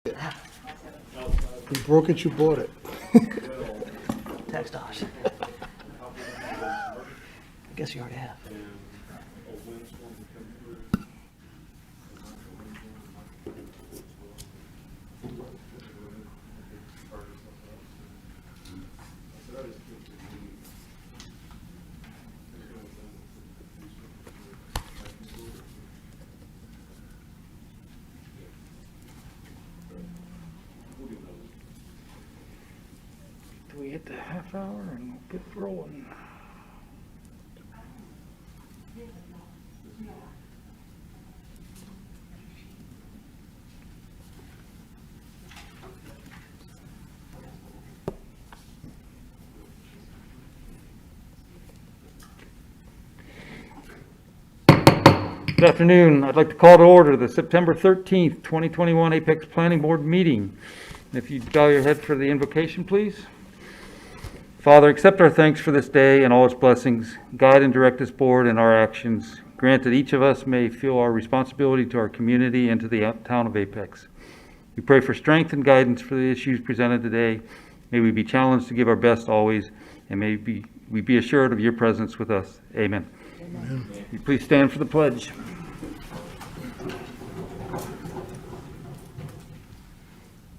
You broke it, you bought it. Tax dollars. I guess you already have. Do we hit the half hour and get rolling? Good afternoon. I'd like to call to order the September 13th, 2021 Apex Planning Board meeting. If you'd bow your head for the invocation, please. Father, accept our thanks for this day and all its blessings. Guide and direct this board in our actions. Grant that each of us may feel our responsibility to our community and to the town of Apex. We pray for strength and guidance for the issues presented today. May we be challenged to give our best always, and may we be assured of your presence with us. Amen. Amen. Will you please stand for the pledge.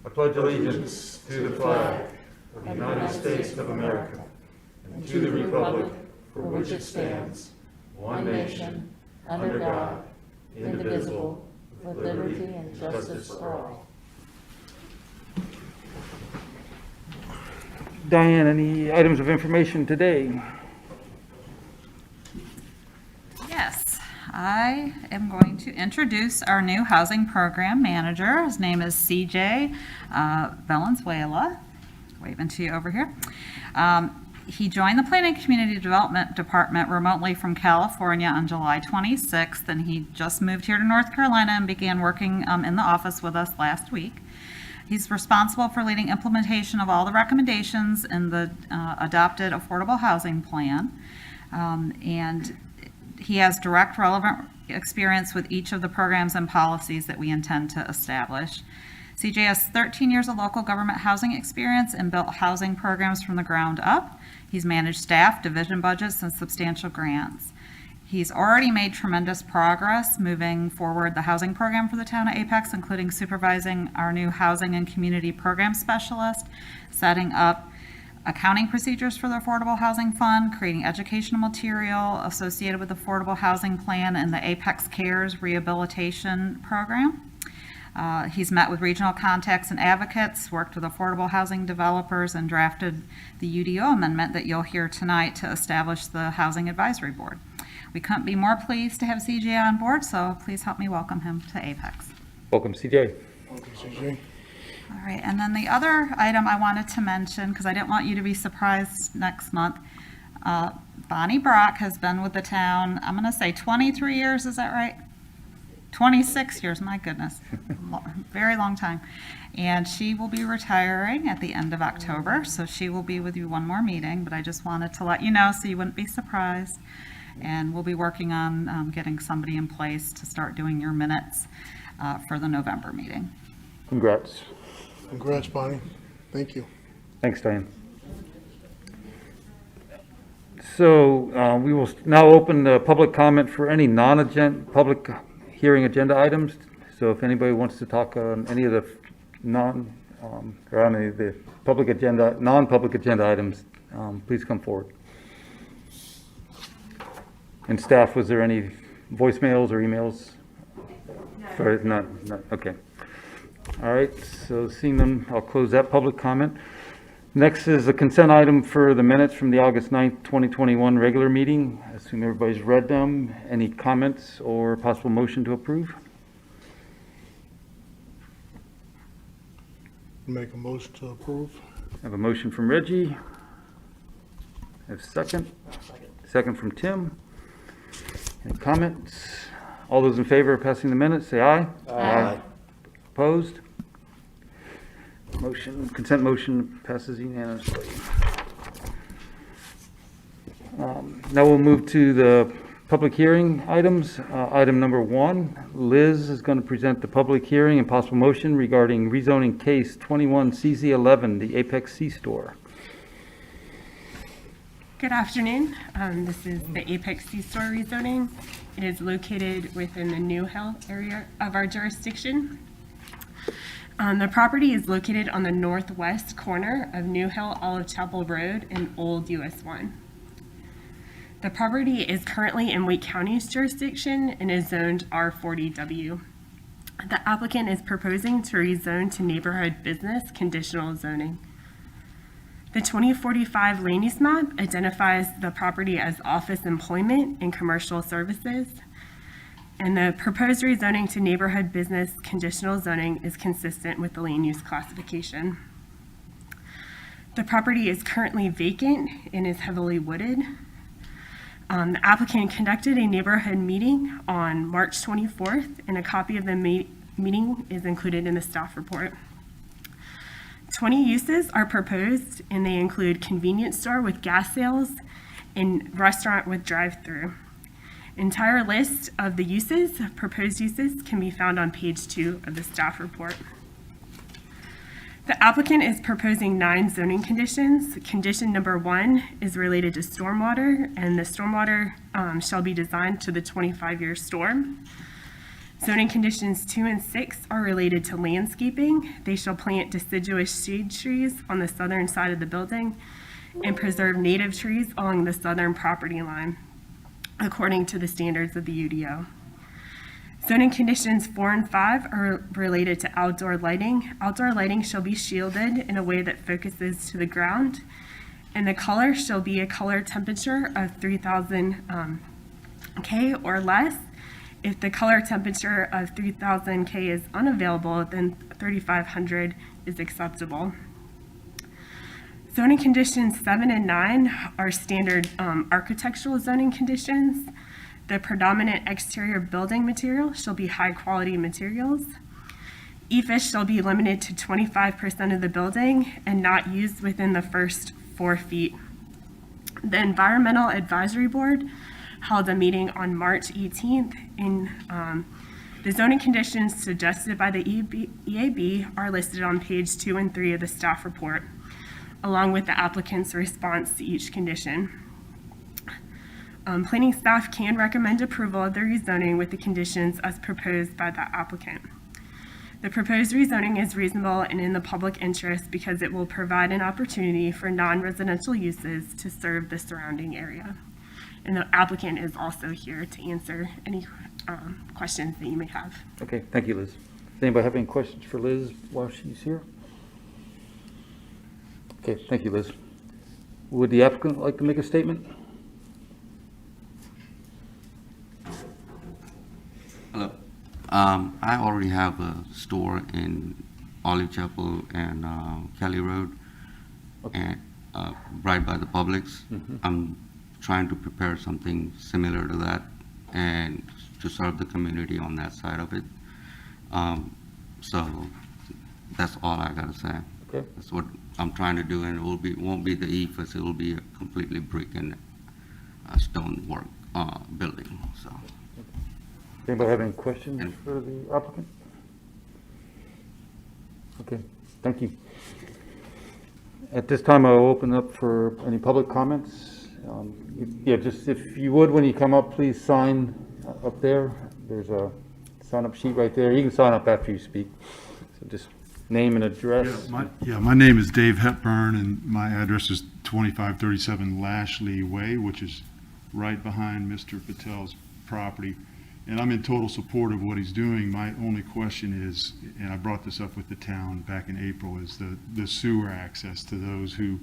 I pledge allegiance to the flag of the United States of America and to the republic for which it stands, one nation, under God, indivisible, with liberty and justice for all. Diane, any items of information today? Yes, I am going to introduce our new housing program manager. His name is CJ Valenzuela. Waving to you over here. He joined the Planning and Community Development Department remotely from California on July 26th, and he just moved here to North Carolina and began working in the office with us last week. He's responsible for leading implementation of all the recommendations in the adopted Affordable Housing Plan, and he has direct relevant experience with each of the programs and policies that we intend to establish. CJ has 13 years of local government housing experience and built housing programs from the ground up. He's managed staff, division budgets, and substantial grants. He's already made tremendous progress moving forward the housing program for the town of Apex, including supervising our new housing and community program specialist, setting up accounting procedures for the Affordable Housing Fund, creating educational material associated with the Affordable Housing Plan and the Apex Cares Rehabilitation Program. He's met with regional contacts and advocates, worked with affordable housing developers, and drafted the UDO amendment that you'll hear tonight to establish the Housing Advisory Board. We couldn't be more pleased to have CJ on board, so please help me welcome him to Apex. Welcome, CJ. Welcome, CJ. All right, and then the other item I wanted to mention, because I didn't want you to be surprised next month, Bonnie Brock has been with the town, I'm going to say 23 years, is that right? 26 years, my goodness, very long time. And she will be retiring at the end of October, so she will be with you one more meeting, but I just wanted to let you know so you wouldn't be surprised. And we'll be working on getting somebody in place to start doing your minutes for the November meeting. Congrats. Congrats, Bonnie. Thank you. Thanks, Diane. So we will now open the public comment for any non-agenda public hearing agenda items. So if anybody wants to talk on any of the public agenda, non-public agenda items, please come forward. And staff, was there any voicemails or emails? No. Sorry, not, okay. All right, so seeing them, I'll close that public comment. Next is the consent item for the minutes from the August 9th, 2021 regular meeting. I assume everybody's read them. Any comments or possible motion to approve? Make a motion to approve. I have a motion from Reggie. I have a second. Second from Tim. Any comments? All those in favor of passing the minutes, say aye. Aye. Opposed? Consent motion passes unanimously. Now we'll move to the public hearing items. Item number 1, Liz is going to present the public hearing and possible motion regarding rezoning case 21 CZ11, the Apex C-Store. Good afternoon. This is the Apex C-Store rezoning. It is located within the New Hill area of our jurisdiction. The property is located on the northwest corner of New Hill Olive Chapel Road and Old US 1. The property is currently in Wake County's jurisdiction and is zoned R40W. The applicant is proposing to rezone to neighborhood business conditional zoning. The 2045 land use map identifies the property as office employment and commercial services, and the proposed rezoning to neighborhood business conditional zoning is consistent with the land use classification. The property is currently vacant and is heavily wooded. The applicant conducted a neighborhood meeting on March 24th, and a copy of the meeting is included in the staff report. 20 uses are proposed, and they include convenience store with gas sales and restaurant with drive-through. Entire list of the uses, proposed uses, can be found on page 2 of the staff report. The applicant is proposing 9 zoning conditions. Condition number 1 is related to stormwater, and the stormwater shall be designed to the 25-year storm. Zoning conditions 2 and 6 are related to landscaping. They shall plant deciduous shade trees on the southern side of the building and preserve native trees along the southern property line, according to the standards of the UDO. Zoning conditions 4 and 5 are related to outdoor lighting. Outdoor lighting shall be shielded in a way that focuses to the ground, and the color shall be a color temperature of 3000 K or less. If the color temperature of 3000 K is unavailable, then 3500 is acceptable. Zoning conditions 7 and 9 are standard architectural zoning conditions. The predominant exterior building material shall be high-quality materials. EFIS shall be limited to 25% of the building and not used within the first 4 feet. The Environmental Advisory Board held a meeting on March 18th, and the zoning conditions suggested by the EAB are listed on page 2 and 3 of the staff report, along with the applicant's response to each condition. Planning staff can recommend approval of the rezoning with the conditions as proposed by the applicant. The proposed rezoning is reasonable and in the public interest because it will provide an opportunity for non-residential uses to serve the surrounding area. And the applicant is also here to answer any questions that you may have. Okay, thank you, Liz. Does anybody have any questions for Liz while she's here? Okay, thank you, Liz. Would the applicant like to make a statement? Hello. I already have a store in Olive Chapel and Kelly Road, and right by the Publix. I'm trying to prepare something similar to that and to serve the community on that side of it. So that's all I gotta say. Okay. That's what I'm trying to do, and it won't be the EFS, it will be a completely brick and stonework building. So. Anybody have any questions for the applicant? Okay, thank you. At this time, I'll open up for any public comments. Yeah, just if you would, when you come up, please sign up there. There's a sign-up sheet right there. You can sign up after you speak. So just name and address. My name is Dave Hepburn, and my address is 2537 Lashley Way, which is right behind Mr. Patel's property. And I'm in total support of what he's doing. My only question is, and I brought this up with the town back in April, is the sewer access to those who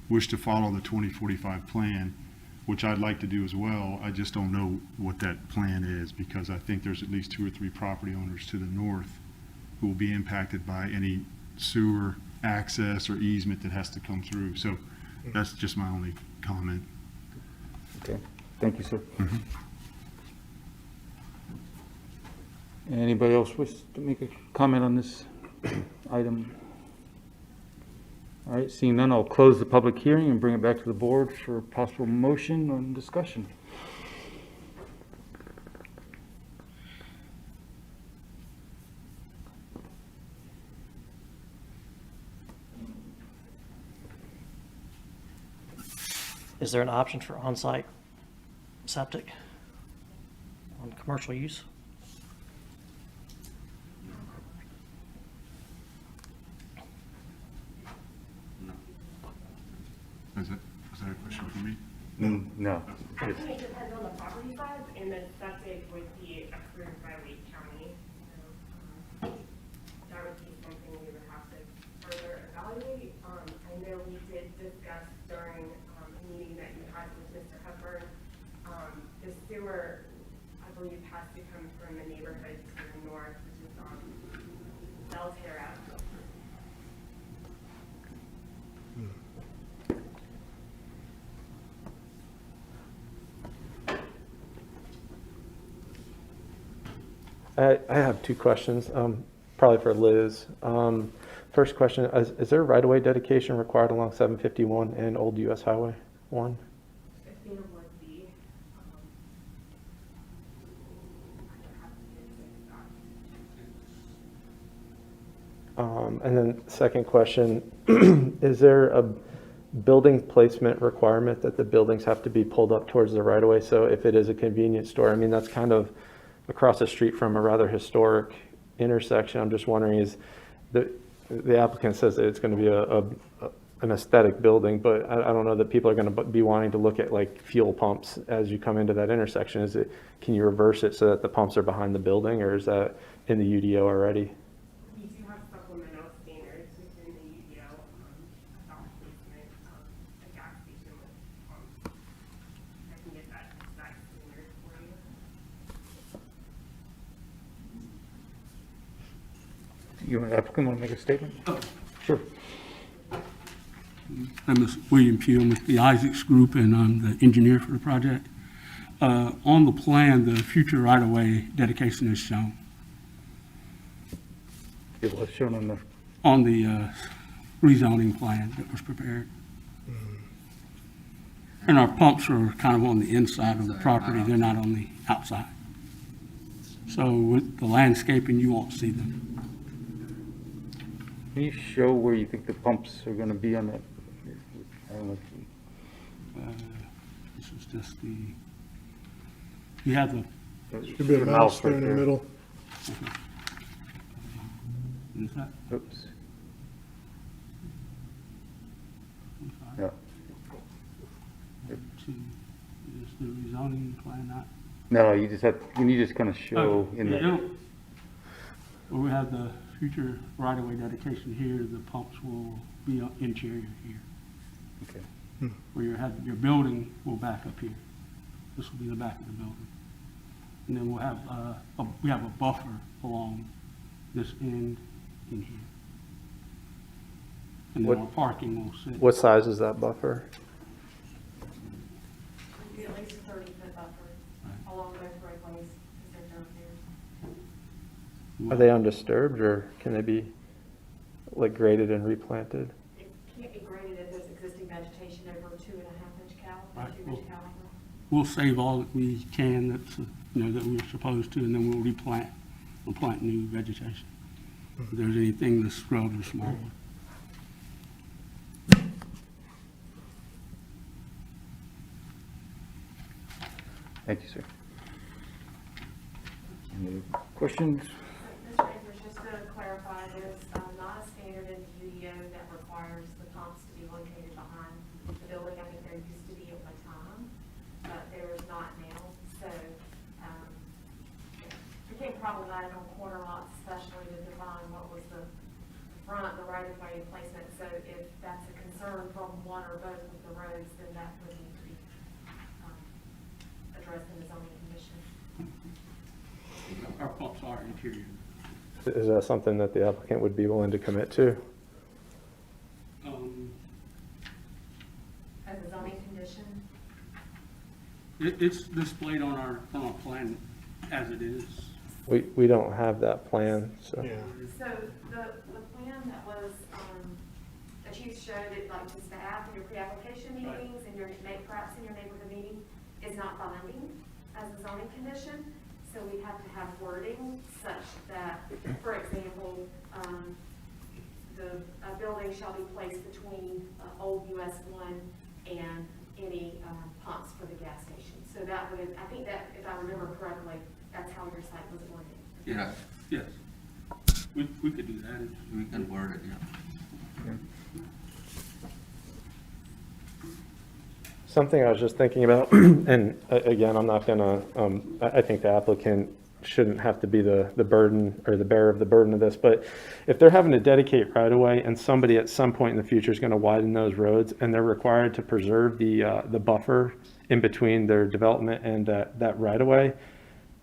wish to follow the 2045 plan, which I'd like to do as well. I just don't know what that plan is, because I think there's at least 2 or 3 property owners to the north who will be impacted by any sewer access or easement that has to come through. So that's just my only comment. Okay, thank you, sir. Anybody else wish to make a comment on this item? All right, seeing none, I'll close the public hearing and bring it back to the board for possible motion and discussion. Is there an option for on-site septic on commercial use? Is that a question for me? No. I think it depends on the property size, and the septic would be approved by Wake County. So, that would be something we would have to further evaluate. I know we did discuss during a meeting that you had with Mr. Hepburn, the sewer, I believe, has to come from the neighborhood to the north, which is on Belterra. I have two questions, probably for Liz. First question, is there right-of-way dedication required along 751 and Old US Highway 1? If there would be, I would have to get that. And then second question, is there a building placement requirement that the buildings have to be pulled up towards the right-of-way? So if it is a convenience store, I mean, that's kind of across the street from a rather historic intersection. I'm just wondering, is the applicant says that it's going to be an aesthetic building, but I don't know that people are going to be wanting to look at like fuel pumps as you come into that intersection. Can you reverse it so that the pumps are behind the building, or is that in the UDO already? We do have supplemental standards within the UDO about placement of a gas station with pumps. I can get that exact standard for you. You applicant want to make a statement? Sure. My name is William Pugh. I'm with the Isaacs Group, and I'm the engineer for the project. On the plan, the future right-of-way dedication is shown. It was shown on the, On the rezoning plan that was prepared. And our pumps are kind of on the inside of the property. They're not on the outside. So with the landscaping, you won't see them. can you show where you think the pumps are going to be on that? I don't know. This is just the, you have the, Should be a Your mouse there right in the middle. is that? Oops. I'm sorry. Yeah. Is the rezoning plan not? No, you just have, can you just kind of show in Yeah, the, it'll- Well, we have the future right-of-way dedication here, the pumps will be interior here. okay. Where your building will back up here. This will be the back of the building. And then we'll have, we have a buffer along this end in here. And then What- our parking will sit. What size is that buffer? Be at least a 30-foot buffer along both roadways, because they're thoroughfares. Are they undisturbed, or can they be like graded and replanted? It can't be graded if there's existing vegetation over a 2.5-inch caliber, Right, 2-inch well- caliber. We'll save all that we can that's, that we're supposed to, and then we'll replant, we'll plant new vegetation. If there's anything that's scrub or small. Thank you, sir. Any questions? Mr. Akers, just to clarify, there's not a standard in the UDO that requires the pumps to be located behind the building. I think there used to be at one time, but there is not now. So it became problematic on corner lots, especially to define what was the front, the right-of-way placement. So if that's a concern from one or both of the roads, then that would need to be addressed in the zoning commission. Our pumps are interior. Is that something that the applicant would be willing to commit to? As a zoning condition, It's displayed on our plan as it is. We don't have that plan, so. Yeah. so the plan that was, that you showed it like to staff in your pre-application Right. meetings and perhaps in your neighborhood meeting is not binding as a zoning condition. So we have to have wording such that, for example, the building shall be placed between Old US 1 and any I think that, if I remember correctly, that's how your site was ordered. Yeah, Yes. We could do that. we can word it, yeah. Something I was just thinking about, and again, I'm not gonna, I think the applicant shouldn't have to be the burden or the bearer of the burden of this, but if they're having to dedicate right of way and somebody at some point in the future is gonna widen those roads and they're required to preserve the buffer in between their development and that right of way,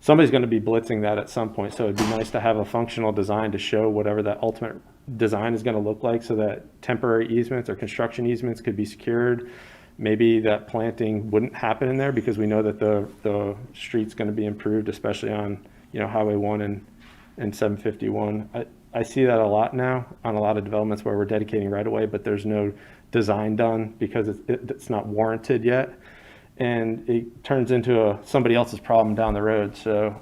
somebody's gonna be blitzing that at some point, so it'd be nice to have a functional design to show whatever that ultimate design is gonna look like, so that temporary easements or construction easements could be secured. Maybe that planting wouldn't happen in there because we know that the street's gonna be improved, especially on, Highway 1 and 751. I see that a lot now on a lot of developments where we're dedicating right away, but there's no design done because it's not warranted yet. And it turns into somebody else's problem down the road. So,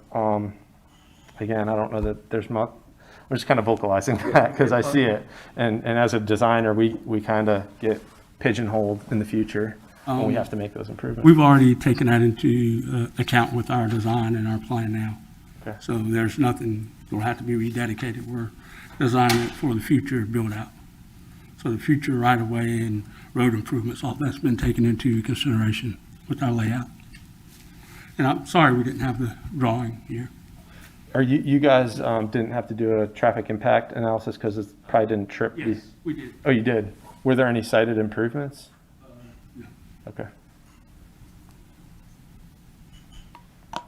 again, I don't know that there's much, I'm just kind of vocalizing that because I see it. And as a designer, we kind of get pigeonholed in the future when we have to make those improvements. We've already taken that into account with our design and our plan now. Okay. So there's nothing that will have to be rededicated. We're designing it for the future build out. So the future right of way and road improvements, all that's been taken into consideration with our layout. And I'm sorry we didn't have the drawing here. Are you guys didn't have to do a traffic impact analysis because it probably didn't trip Yes, these? we did. Oh, you did? Were there any cited improvements? No. Okay. So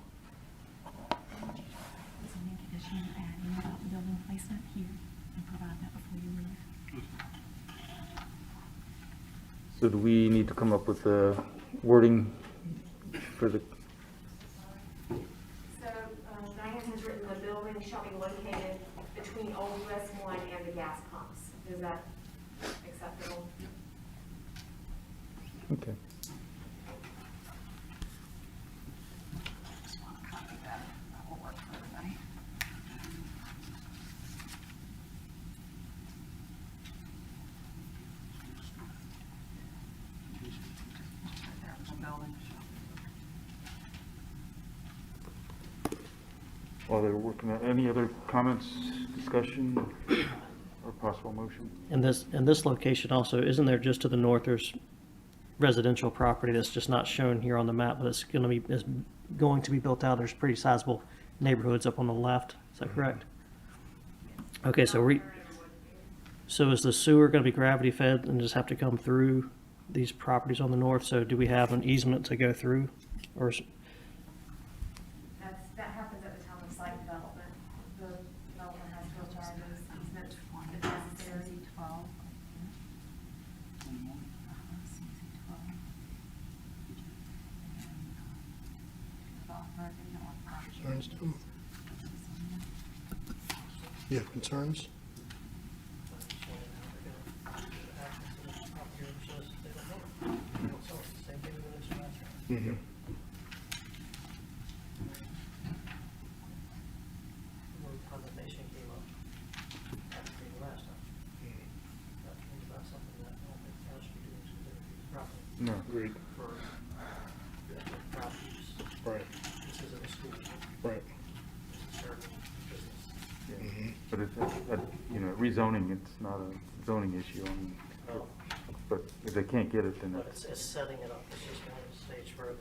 make addition adding about the building placement here and provide that before you leave. So do we need to come up with the wording for the, So, Diane has written, the building shall be located between Old US 1 and the gas pumps. Is that acceptable? okay. Just want to copy that. That will work for everybody. Right there, the building. While they're working on, any other comments, discussion, or possible motion? In this location also, isn't there just to the north, there's residential property that's just not shown here on the map, but it's going to be built out. There's pretty sizable neighborhoods up on the left. Is that correct? Okay, so is the sewer going to be gravity fed and just have to come through these properties on the north? So do we have an easement to go through, or That happens at the time of site development. The development has to apply those easements if necessary. 12. Concerns, Tim? You have concerns? Mm-hmm. condemnation came up after the last time. That was about something that I don't think the town should be doing, because it's property No. Agreed. for properties. Right, This isn't a school, right. this is serving business. Mm-hmm. But it's, rezoning, it's not a zoning issue, No, but if they can't get it, then but it's, it's setting it up, it's just one stage further to,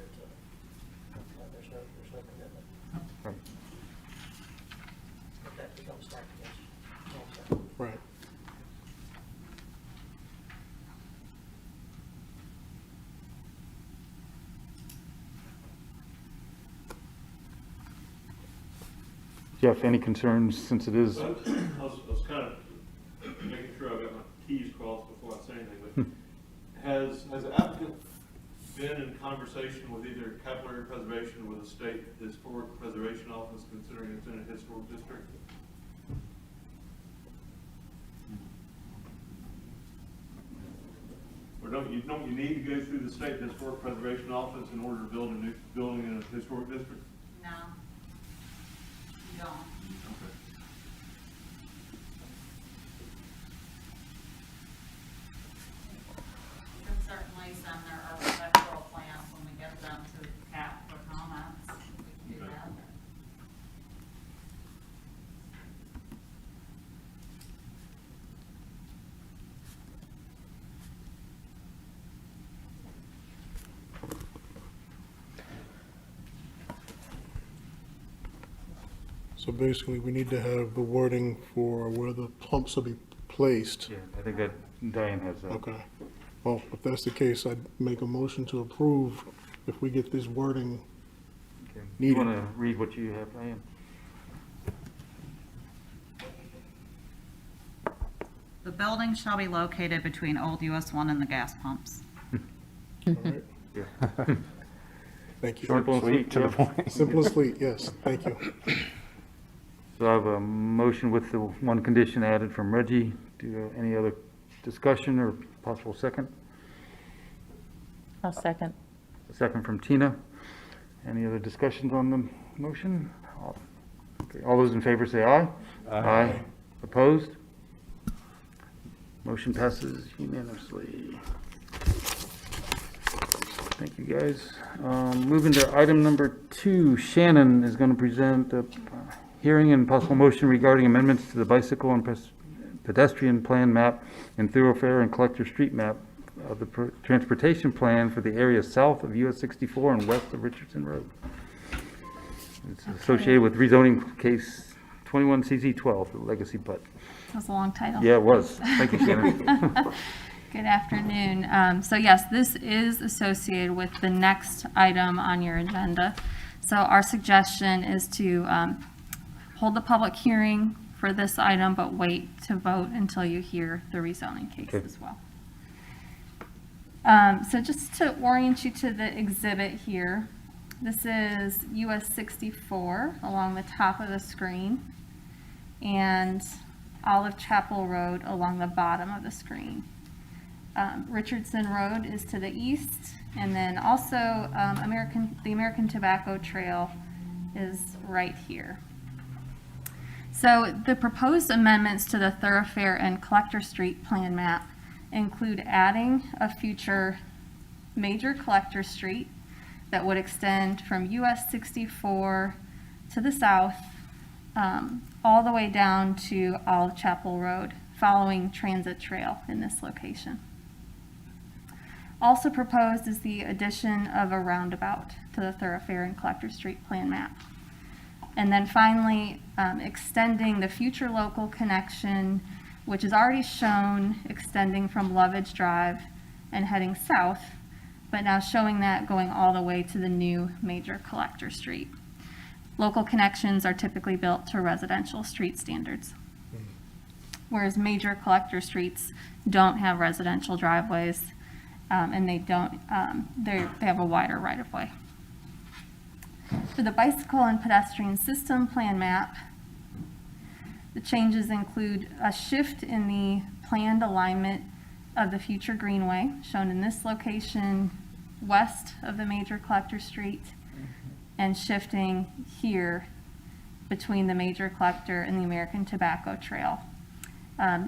there's no commitment. right. If that becomes stacked against you. Right. Jeff, any concerns, since it is, I was kind of making sure I got my T's crossed before I say anything, but has the applicant been in conversation with either capillary preservation or with the state historic preservation office, considering it's in a historic district? Or don't you need to go through the state historic preservation office in order to build a new building in a historic district? No. You don't. Okay. We can certainly send their architectural plans when we get them to CAP for comment. So basically, we need to have the wording for where the pumps will be placed. Yeah, I think that Diane has that. Okay. Well, if that's the case, I'd make a motion to approve if we get this wording. Okay. You Needed. want to read what you have, Diane? The building shall be located between Old US 1 and the gas pumps. All right. Yeah. Thank you. Simple and sweet, to the yeah. point. Simple and sweet, yes, thank you. So I have a motion with the one condition added from Reggie. Do you have any other discussion or possible second? I'll second. A second from Tina. Any other discussions on the motion? Okay, all those in favor say aye. Aye. Opposed? Motion passes unanimously. Thank you, guys. Moving to item number 2, Shannon is going to present a hearing and possible motion regarding amendments to the bicycle and pedestrian plan map and thoroughfare and collector street map of the transportation plan for the area south of US 64 and west of Richardson Road. It's associated with rezoning case 21 CZ 12, the legacy PUD. That was a long title. Yeah, it was. Thank you, Shannon. Good afternoon. So yes, this is associated with the next item on your agenda. So our suggestion is to hold the public hearing for this item, but wait to vote until you hear the rezoning case Okay. as well. So just to orient you to the exhibit here, this is US 64 along the top of the screen and Olive Chapel Road along the bottom of the screen. Richardson Road is to the east, and then also the American Tobacco Trail is right here. So the proposed amendments to the thoroughfare and collector street plan map include adding a future major collector street that would extend from US 64 to the south, all the way down to Olive Chapel Road, following Transit Trail in this location. Also proposed is the addition of a roundabout to the thoroughfare and collector street plan map. And then finally, extending the future local connection, which is already shown extending from Lovage Drive and heading south, but now showing that going all the way to the new major collector street. Local connections are typically built to residential street standards, whereas major collector streets don't have residential driveways, and they have a wider right-of-way. For the bicycle and pedestrian system plan map, the changes include a shift in the planned alignment of the future greenway, shown in this location west of the major collector street, and shifting here between the major collector and the American Tobacco Trail.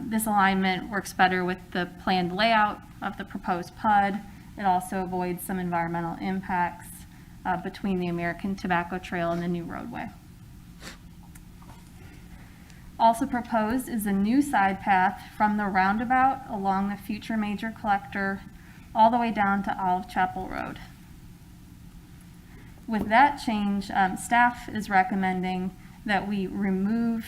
This alignment works better with the planned layout of the proposed PUD. It also avoids some environmental impacts between the American Tobacco Trail and the new roadway. Also proposed is a new side path from the roundabout along the future major collector all the way down to Olive Chapel Road. With that change, staff is recommending that we remove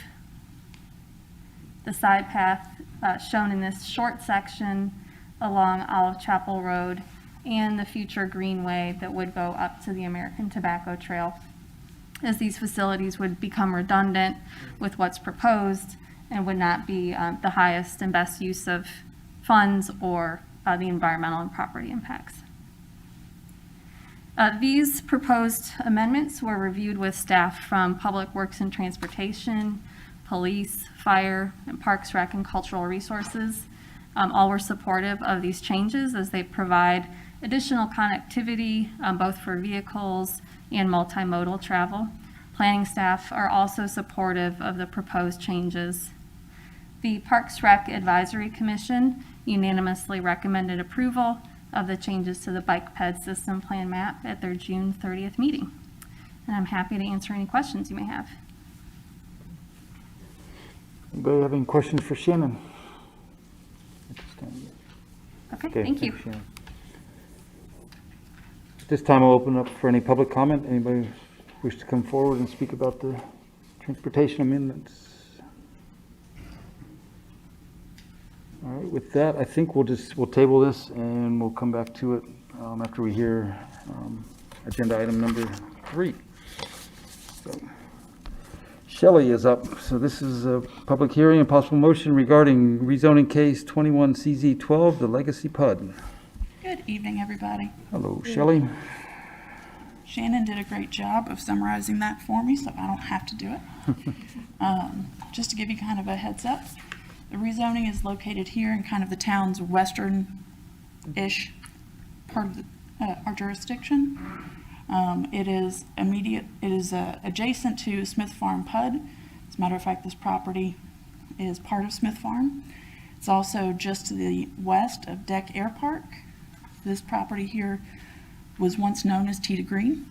the side path shown in this short section along Olive Chapel Road and the future greenway that would go up to the American Tobacco Trail, as these facilities would become redundant with what's proposed and would not be the highest and best use of funds or the environmental and property impacts. These proposed amendments were reviewed with staff from Public Works and Transportation, Police, Fire, and Parks, Rec, and Cultural Resources. All were supportive of these changes as they provide additional connectivity both for vehicles and multimodal travel. Planning staff are also supportive of the proposed changes. The Parks Rec Advisory Commission unanimously recommended approval of the changes to the bike ped system plan map at their June 30th meeting. And I'm happy to answer any questions you may have. Anybody have any questions for Shannon? Okay, Okay, thank you. thanks, Shannon. This time I'll open up for any public comment. Anybody wish to come forward and speak about the Transportation amendments. All right, with that, I think we'll table this and we'll come back to it after we hear agenda item number 3. So, Shelley is up. So this is a public hearing and possible motion regarding rezoning case 21 CZ 12, the Legacy PUD. Good evening, everybody. Hello, Shelley. Shannon did a great job of summarizing that for me, so I don't have to do it. Just to give you kind of a heads up, the rezoning is located here in kind of the town's western-ish part of our jurisdiction. It is adjacent to Smith Farm PUD. As a matter of fact, this property is part of Smith Farm. It's also just to the west of Deck Air Park. This property here was once known as Tita Green.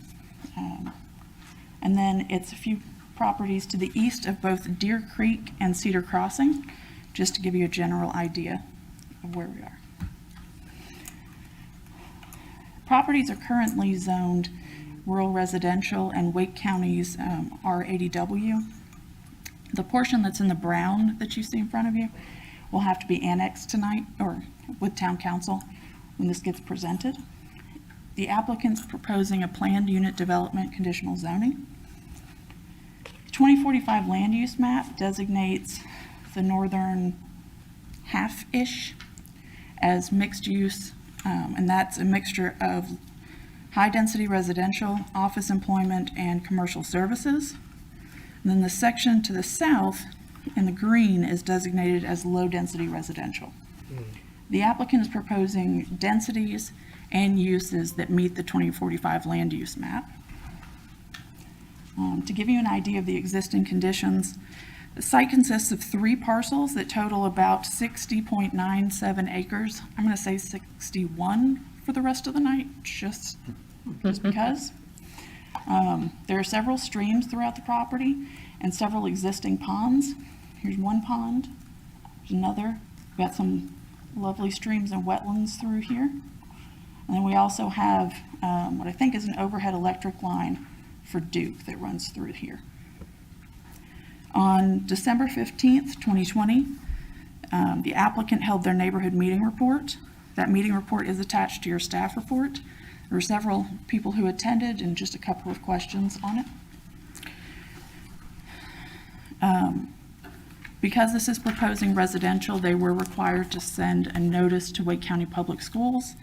And then it's a few properties to the east of both Deer Creek and Cedar Crossing, just to give you a general idea of where we are. Properties are currently zoned rural residential and Wake County's R80W. The portion that's in the brown that you see in front of you will have to be annexed tonight or with town council when this gets presented. The applicant's proposing a planned unit development conditional zoning. 2045 land use map designates the northern half-ish as mixed use, and that's a mixture of high-density residential, office employment, and commercial services. And then the section to the south in the green is designated as low-density residential. The applicant is proposing densities and uses that meet the 2045 land use map. To give you an idea of the existing conditions, the site consists of 3 parcels that total about 60.97 acres. I'm going to say 61 for the rest of the night, just because. There are several streams throughout the property and several existing ponds. Here's one pond, there's another. We've got some lovely streams and wetlands through here. And then we also have what I think is an overhead electric line for Duke that runs through here. On December 15th, 2020, the applicant held their neighborhood meeting report. That meeting report is attached to your staff report. There were several people who attended and just a couple of questions on it. Because this is proposing residential, they were required to send a notice to Wake County Public Schools.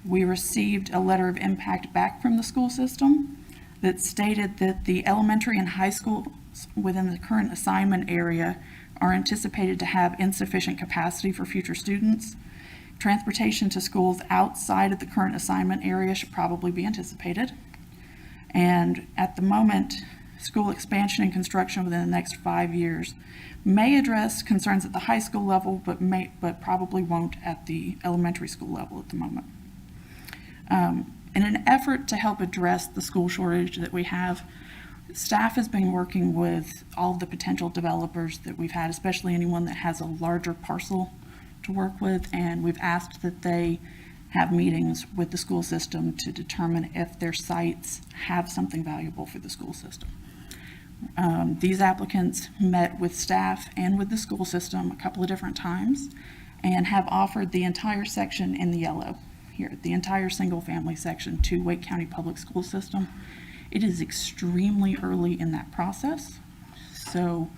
We received a letter of impact back from the school system that stated that the elementary and high schools within the current assignment area are anticipated to have insufficient capacity for future students. Transportation to schools outside of the current assignment area should probably be anticipated. And at the moment, school expansion and construction within the next 5 years may address concerns at the high school level, but probably won't at the elementary school level at the moment. In an effort to help address the school shortage that we have, staff has been working with all of the potential developers that we've had, especially anyone that has a larger parcel to work with, and we've asked that they have meetings with the school system to determine if their sites have something valuable for the school system. These applicants met with staff and with the school system a couple of different times and have offered the entire section in the yellow here, the entire single-family section to Wake County Public School System. It is extremely early in that process, so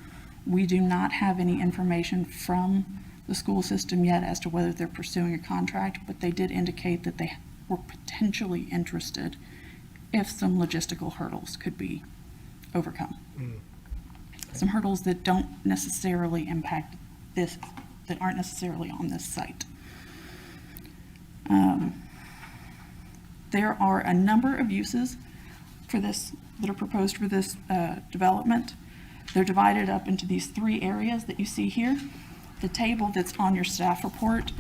we do not have any information from the school system yet as to whether they're pursuing a contract, but they did indicate that they were potentially interested if some logistical hurdles could be overcome. Some hurdles that don't necessarily impact this, that aren't necessarily on this site. There are a number of uses for this that are proposed for this development. They're divided up into these 3 areas that you see here. The table that's on your staff report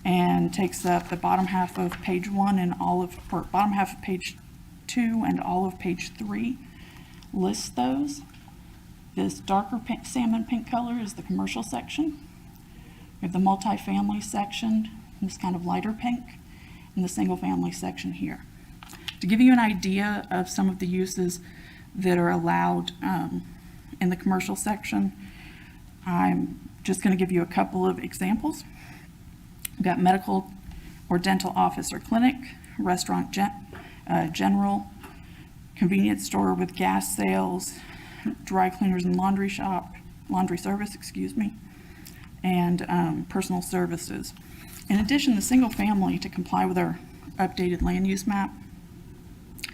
and takes up the bottom half of page 1 and bottom half of page 2 and all of page 3 lists those. This darker pink, salmon pink color is the commercial section. We have the multifamily section, this kind of lighter pink, and the single family section here. To give you an idea of some of the uses that are allowed in the commercial section. I'm just going to give you a couple of examples. We've got medical or dental office or clinic, restaurant, general, convenience store with gas sales, dry cleaners and laundry service, and personal services. In addition, the single family, to comply with our updated land use map,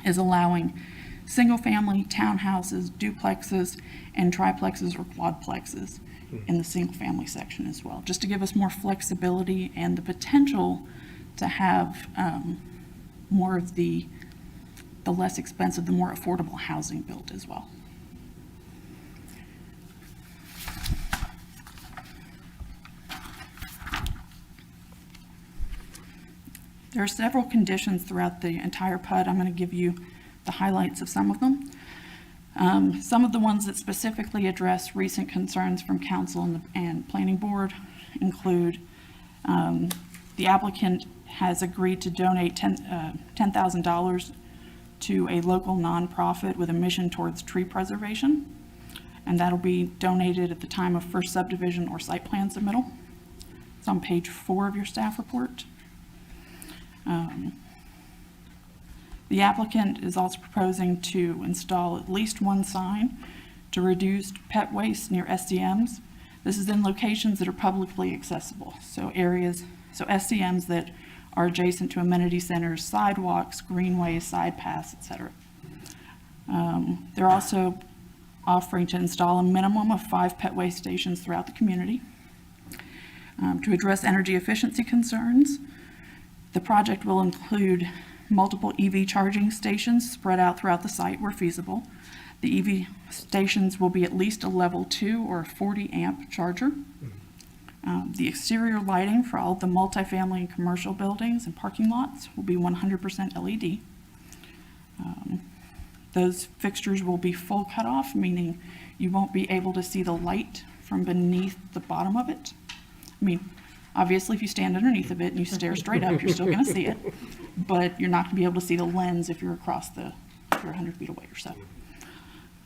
is allowing single family townhouses, duplexes, and triplexes or quadplexes in the single family section as well, just to give us more flexibility and the potential to have more of the less expensive, the more affordable housing built as well. There are several conditions throughout the entire PUD. I'm going to give you the highlights of some of them. Some of the ones that specifically address recent concerns from council and planning board include the applicant has agreed to donate $10,000 to a local nonprofit with a mission towards tree preservation, and that'll be donated at the time of first subdivision or site plan submittal. It's on page 4 of your staff report. The applicant is also proposing to install at least one sign to reduce pet waste near SCMs. This is in locations that are publicly accessible, so SCMs that are adjacent to amenity centers, sidewalks, greenways, side paths, etc. They're also offering to install a minimum of 5 pet waste stations throughout the community. To address energy efficiency concerns, the project will include multiple EV charging stations spread out throughout the site where feasible. The EV stations will be at least a level 2 or a 40 amp charger. The exterior lighting for all of the multifamily and commercial buildings and parking lots will be 100% LED. Those fixtures will be full cutoff, meaning you won't be able to see the light from beneath the bottom of it. I mean, obviously, if you stand underneath of it and you stare straight up, you're still going to see it, but you're not going to be able to see the lens if you're if you're 100 feet away or so.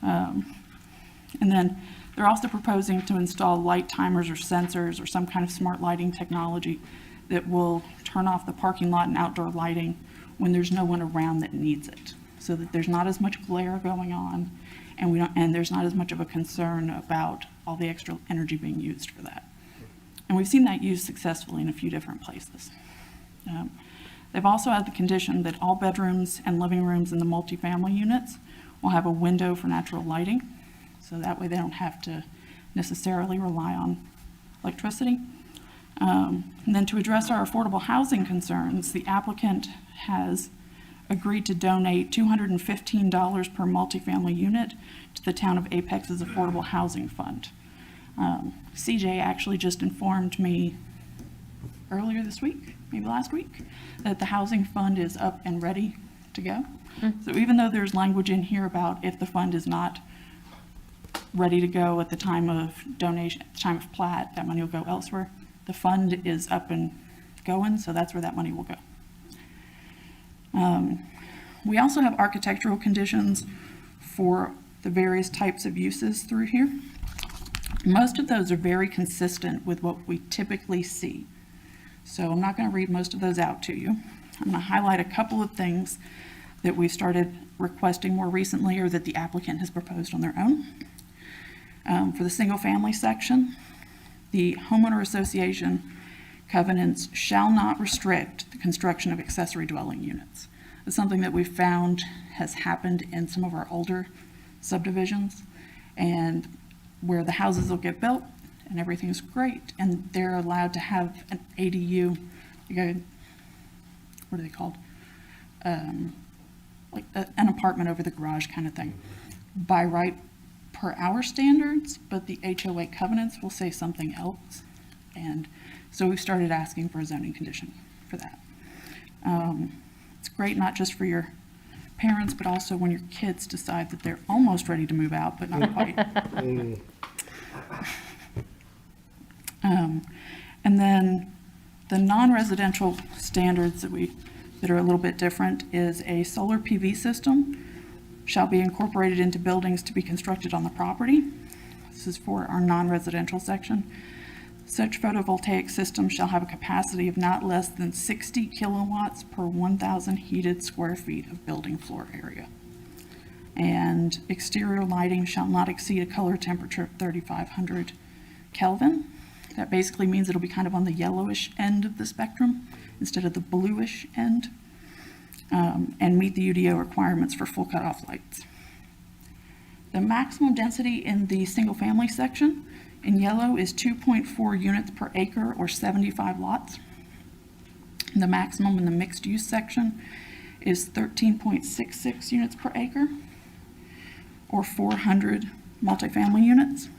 And then they're also proposing to install light timers or sensors or some kind of smart lighting technology that will turn off the parking lot and outdoor lighting when there's no one around that needs it, so that there's not as much glare going on, and there's not as much of a concern about all the extra energy being used for that. And we've seen that used successfully in a few different places. They've also had the condition that all bedrooms and living rooms in the multifamily units will have a window for natural lighting, so that way they don't have to necessarily rely on electricity. And then to address our affordable housing concerns, the applicant has agreed to donate $215 per multifamily unit to the town of Apex's Affordable Housing Fund. CJ actually just informed me earlier this week, maybe last week, that the housing fund is up and ready to go. So even though there's language in here about if the fund is not ready to go at the time of donation, at the time of plat, that money will go elsewhere. The fund is up and going, so that's where that money will go. We also have architectural conditions for the various types of uses through here. Most of those are very consistent with what we typically see. So I'm not going to read most of those out to you. I'm going to highlight a couple of things that we started requesting more recently or that the applicant has proposed on their own. For the single family section, the homeowner association covenants shall not restrict the construction of accessory dwelling units. It's something that we've found has happened in some of our older subdivisions, and where the houses will get built and everything's great, and they're allowed to have an ADU, what are they called? Like an apartment over the garage kind of thing, by right per our standards, but the HOA covenants will say something else. And so we've started asking for a zoning condition for that. It's great not just for your parents, but also when your kids decide that they're almost ready to move out, but not quite. And then the non-residential standards that are a little bit different is a solar PV system shall be incorporated into buildings to be constructed on the property. This is for our non-residential section. Such photovoltaic system shall have a capacity of not less than 60 kilowatts per 1,000 heated square feet of building floor area. And exterior lighting shall not exceed a color temperature of 3,500 Kelvin. That basically means it'll be kind of on the yellowish end of the spectrum instead of the bluish end, and meet the UDO requirements for full cutoff lights. The maximum density in the single-family section in yellow is 2.4 units per acre or 75 lots. The maximum in the mixed-use section is 13.66 units per acre or 400 multifamily units.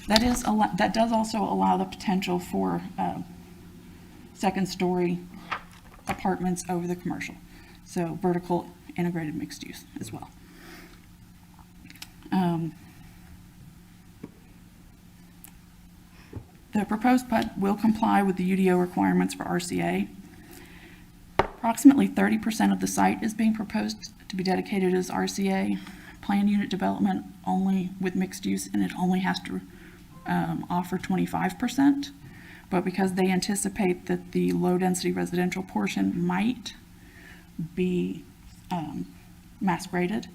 That does also allow the potential for second-story apartments over the commercial, so vertical integrated mixed use as well. The proposed PUD will comply with the UDO requirements for RCA. Approximately 30% of the site is being proposed to be dedicated as RCA. Planned unit development only with mixed use, and it only has to offer 25%. But because they anticipate that the low-density residential portion might be mass graded,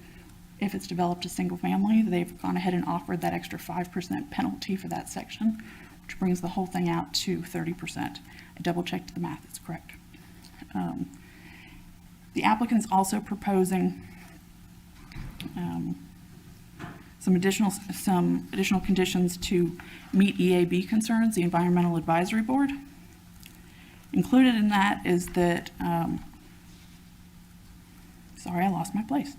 if it's developed as single family, they've gone ahead and offered that extra 5% penalty for that section, which brings the whole thing out to 30%. I double-checked the math, it's correct. The applicant's also proposing some additional conditions to meet EAB concerns, the Environmental Advisory Board. Included in that is that, sorry, I lost my place.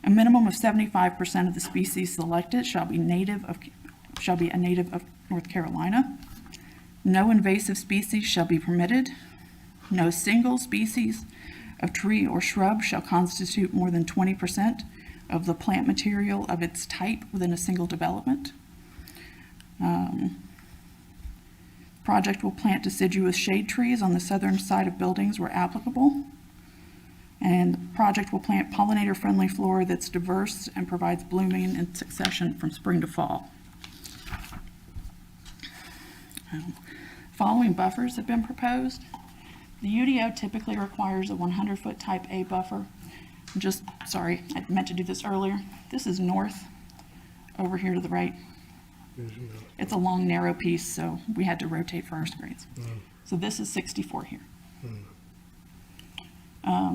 A minimum of 75% of the species selected shall be a native of North Carolina. No invasive species shall be permitted. No single species of tree or shrub shall constitute more than 20% of the plant material of its type within a single development. Project will plant deciduous shade trees on the southern side of buildings where applicable. And the project will plant pollinator-friendly flora that's diverse and provides blooming in succession from spring to fall. Following buffers have been proposed. The UDO typically requires a 100-foot type A buffer. Sorry, I meant to do this earlier. This is north, over here to the right. It's a long, narrow piece, so we had to rotate for our screens. So this is 64 here.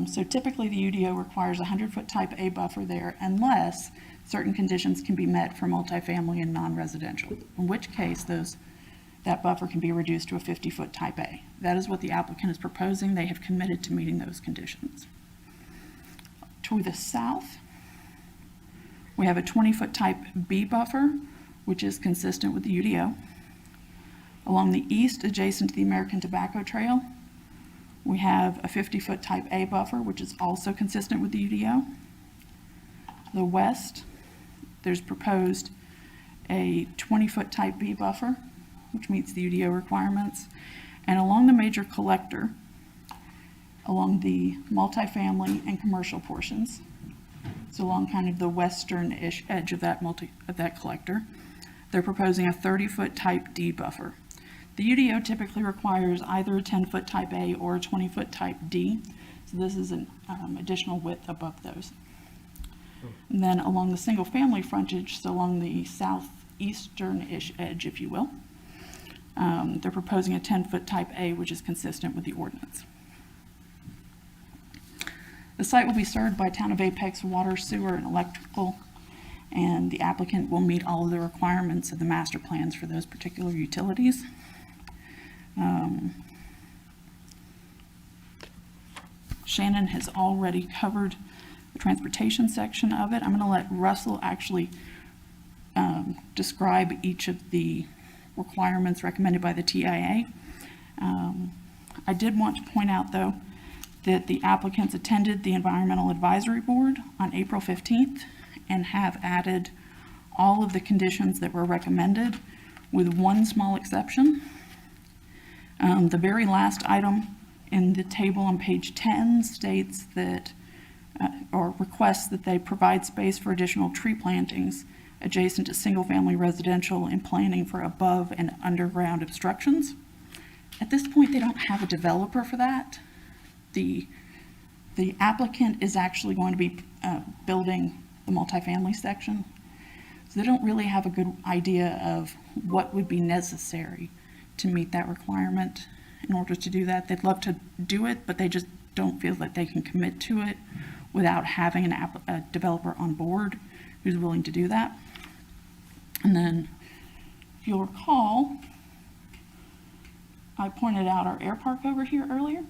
So typically the UDO requires a 100-foot type A buffer there unless certain conditions can be met for multifamily and non-residential, in which case that buffer can be reduced to a 50-foot type A. That is what the applicant is proposing. They have committed to meeting those conditions. To the south, we have a 20-foot type B buffer, which is consistent with the UDO. Along the east, adjacent to the American Tobacco Trail, we have a 50-foot type A buffer, which is also consistent with the UDO. The west, there's proposed a 20-foot type B buffer, which meets the UDO requirements. And along the major collector, along the multifamily and commercial portions, so along kind of the western-ish edge of that collector, they're proposing a 30-foot type D buffer. The UDO typically requires either a 10-foot type A or a 20-foot type D, so this is an additional width above those. And then along the single-family frontage, so along the southeastern-ish edge, if you will, they're proposing a 10-foot type A, which is consistent with the ordinance. The site will be served by Town of Apex water, sewer, and electrical, and the applicant will meet all of the requirements of the master plans for those particular utilities. Shannon has already covered the transportation section of it. I'm going to let Russell actually describe each of the requirements recommended by the TIA. I did want to point out, though, that the applicants attended the Environmental Advisory Board on April 15th and have added all of the conditions that were recommended, with one small exception. The very last item in the table on page 10 states that, or requests that they provide space for additional tree plantings adjacent to single-family residential and planning for above and underground obstructions. At this point, they don't have a developer for that. The applicant is actually going to be building the multifamily section. So they don't really have a good idea of what would be necessary to meet that requirement. In order to do that, they'd love to do it, but they just don't feel that they can commit to it without having a developer on board who's willing to do that. And then, if you'll recall, I pointed out our air park over here earlier.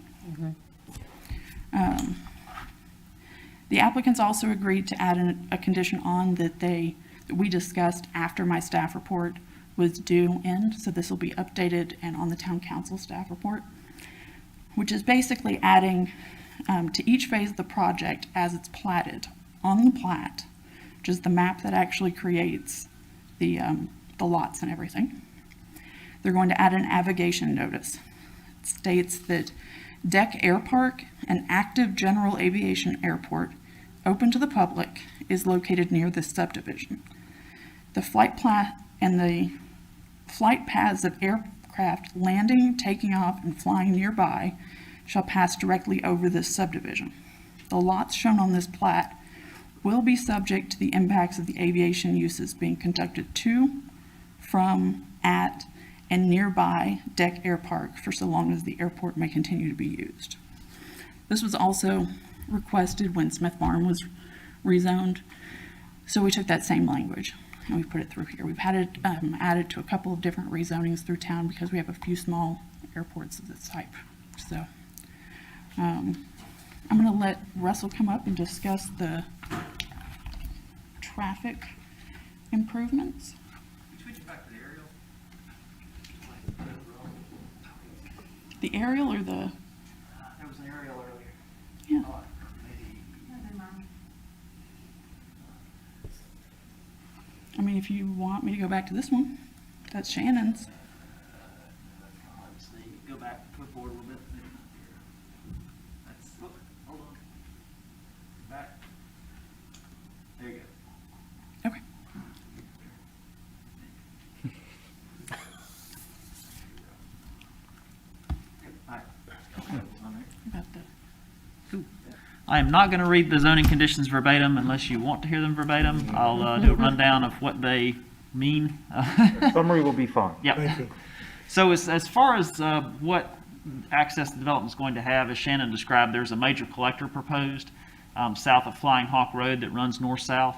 The applicants also agreed to add a condition on that we discussed after my staff report was due in, so this will be updated and on the town council staff report, which is basically adding to each phase of the project as it's platted on the plat, which is the map that actually creates the lots and everything. They're going to add an navigation notice. It states that Deck Air Park, an active general aviation airport open to the public, is located near this subdivision. The flight paths of aircraft landing, taking off, and flying nearby shall pass directly over this subdivision. The lots shown on this plat will be subject to the impacts of the aviation uses being conducted to, from, at, and nearby Deck Air Park for so long as the airport may continue to be used. This was also requested when Smith Farm was rezoned, so we took that same language and we put it through here. We've had it added to a couple of different rezonings through town because we have a few small airports of this type. So I'm going to let Russell come up and discuss the traffic improvements. The aerial or the? There was an aerial earlier. Yeah. I mean, if you want me to go back to this one, that's Shannon's. Let's see, go back, go forward a little bit. That's, look, hold on. Back. There you go. Okay. About the I am not going to read the zoning conditions verbatim unless you want to hear them verbatim. I'll do a rundown of what they mean. Summary will be fine. Yeah. Thank you. So as far as what access the development is going to have, as Shannon described, there's a major collector proposed south of Flying Hawk Road that runs north-south.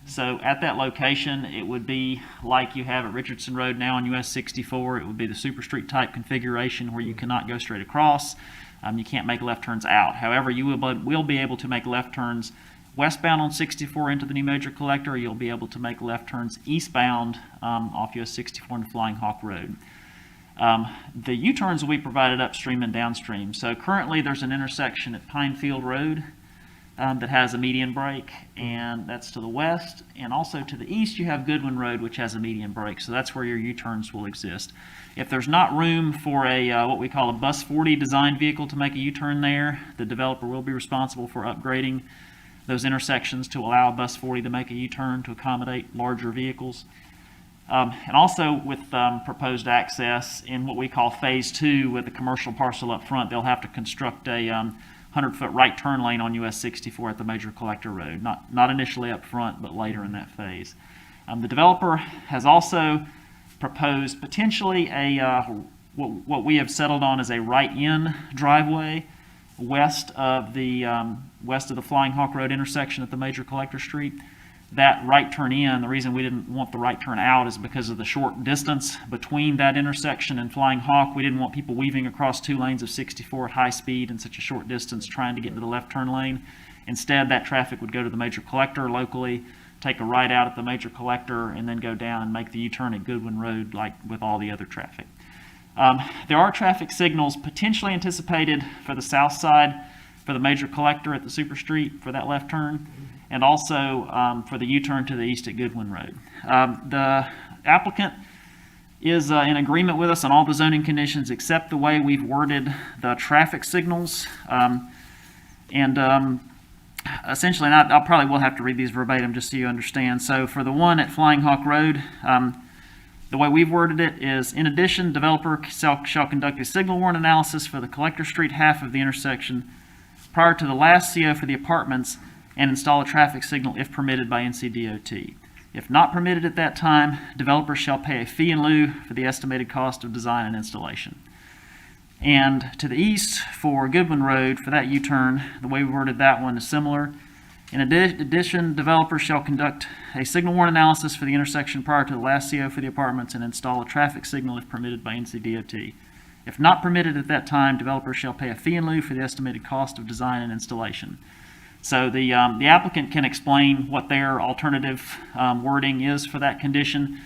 So at that location, it would be like you have at Richardson Road now on US 64. It would be the super street type configuration where you cannot go straight across. You can't make left turns out. However, you will be able to make left turns westbound on 64 into the new major collector. You'll be able to make left turns eastbound off US 64 into Flying Hawk Road. The U-turns will be provided upstream and downstream. So currently there's an intersection at Pinefield Road that has a median break, and that's to the west. And also to the east, you have Goodwin Road, which has a median break. So that's where your U-turns will exist. If there's not room for a what we call a Bus 40 designed vehicle to make a U-turn there, the developer will be responsible for upgrading those intersections to allow a Bus 40 to make a U-turn to accommodate larger vehicles. And also with proposed access in what we call Phase 2 with the commercial parcel up front, they'll have to construct a 100-foot right turn lane on US 64 at the major collector road. Not initially up front, but later in that phase. The developer has also proposed potentially a what we have settled on as a right-in driveway west of the Flying Hawk Road intersection at the major collector street. That right turn in, the reason we didn't want the right turn out is because of the short distance between that intersection and Flying Hawk. We didn't want people weaving across two lanes of 64 at high speed in such a short distance trying to get into the left turn lane. Instead, that traffic would go to the major collector locally, take a right out at the major collector, and then go down and make the U-turn at Goodwin Road like with all the other traffic. There are traffic signals potentially anticipated for the south side for the major collector at the super street for that left turn, and also for the U-turn to the east at Goodwin Road. The applicant is in agreement with us on all the zoning conditions except the way we've worded the traffic signals. essentially, and I probably will have to read these verbatim just so you understand. So for the one at Flying Hawk Road, the way we've worded it is, in addition, developer shall conduct a signal warrant analysis for the Collector Street half of the intersection prior to the last CO for the apartments and install a traffic signal if permitted by NCDOT. If not permitted at that time, developers shall pay a fee in lieu for the estimated cost of design and installation. And to the east for Goodwin Road, for that U-turn, the way we worded that one is similar. In addition, developers shall conduct a signal warrant analysis for the intersection prior to the last CO for the apartments and install a traffic signal if permitted by NCDOT. If not permitted at that time, developers shall pay a fee in lieu for the estimated cost of design and installation. So the applicant can explain what their alternative wording is for that condition.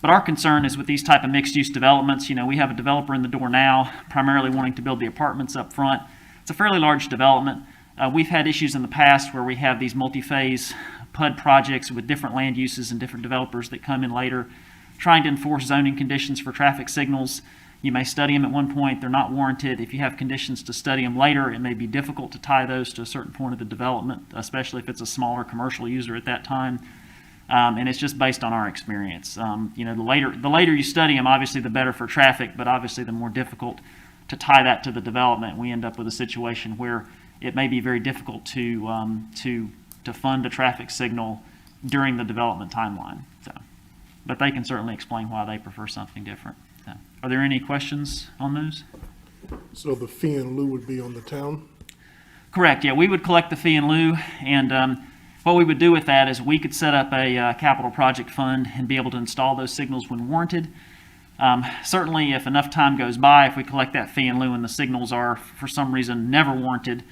But our concern is with these type of mixed-use developments, we have a developer in the door now, primarily wanting to build the apartments up front. It's a fairly large development. We've had issues in the past where we have these multi-phase PUD projects with different land uses and different developers that come in later, trying to enforce zoning conditions for traffic signals. You may study them at one point, they're not warranted. If you have conditions to study them later, it may be difficult to tie those to a certain point of the development, especially if it's a smaller commercial user at that time. And it's just based on our experience. The later you study them, obviously the better for traffic, but obviously the more difficult to tie that to the development. We end up with a situation where it may be very difficult to fund a traffic signal during the development timeline. But they can certainly explain why they prefer something different. Are there any questions on those? So the fee in lieu would be on the town? Correct, yeah, we would collect the fee in lieu, and what we would do with that is we could set up a capital project fund and be able to install those signals when warranted. Certainly, if enough time goes by, if we collect that fee in lieu and the signals are, for some reason, never warranted,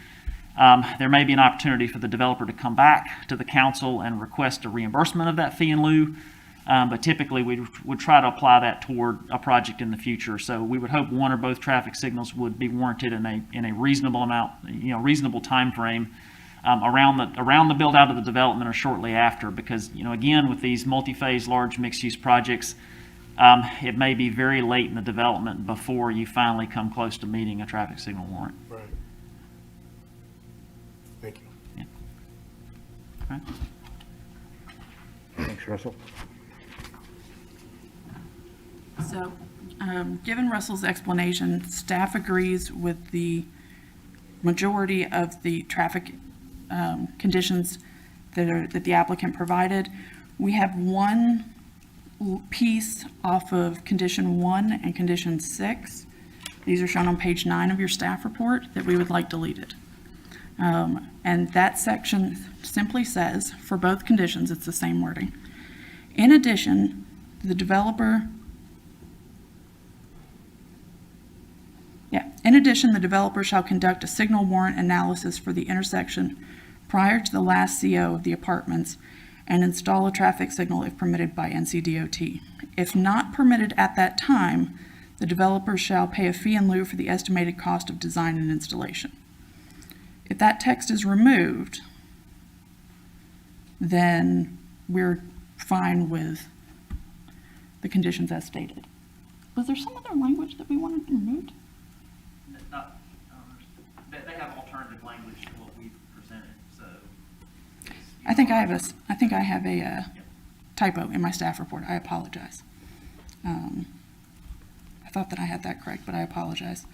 there may be an opportunity for the developer to come back to the council and request a reimbursement of that fee in lieu. But typically, we would try to apply that toward a project in the future. So we would hope one or both traffic signals would be warranted in a reasonable amount, reasonable time frame around the build out of the development or shortly after. Because again, with these multi-phase large mixed-use projects, it may be very late in the development before you finally come close to meeting a traffic signal warrant. Right. Thank you. Yeah. Okay. Thanks, Russell. So, given Russell's explanation, staff agrees with the majority of the traffic conditions that the applicant provided. We have one piece off of condition 1 and condition 6. These are shown on page 9 of your staff report that we would like deleted. And that section simply says, for both conditions, it's the same wording. In addition, the developer shall conduct a signal warrant analysis for the intersection prior to the last CO of the apartments and install a traffic signal if permitted by NCDOT. If not permitted at that time, the developer shall pay a fee in lieu for the estimated cost of design and installation. If that text is removed, then we're fine with the conditions as stated. Was there some other language that we wanted removed? They have alternative language to what we've presented, so. I think I have a typo in my staff report. I apologize. I thought that I had that correct, but I apologize.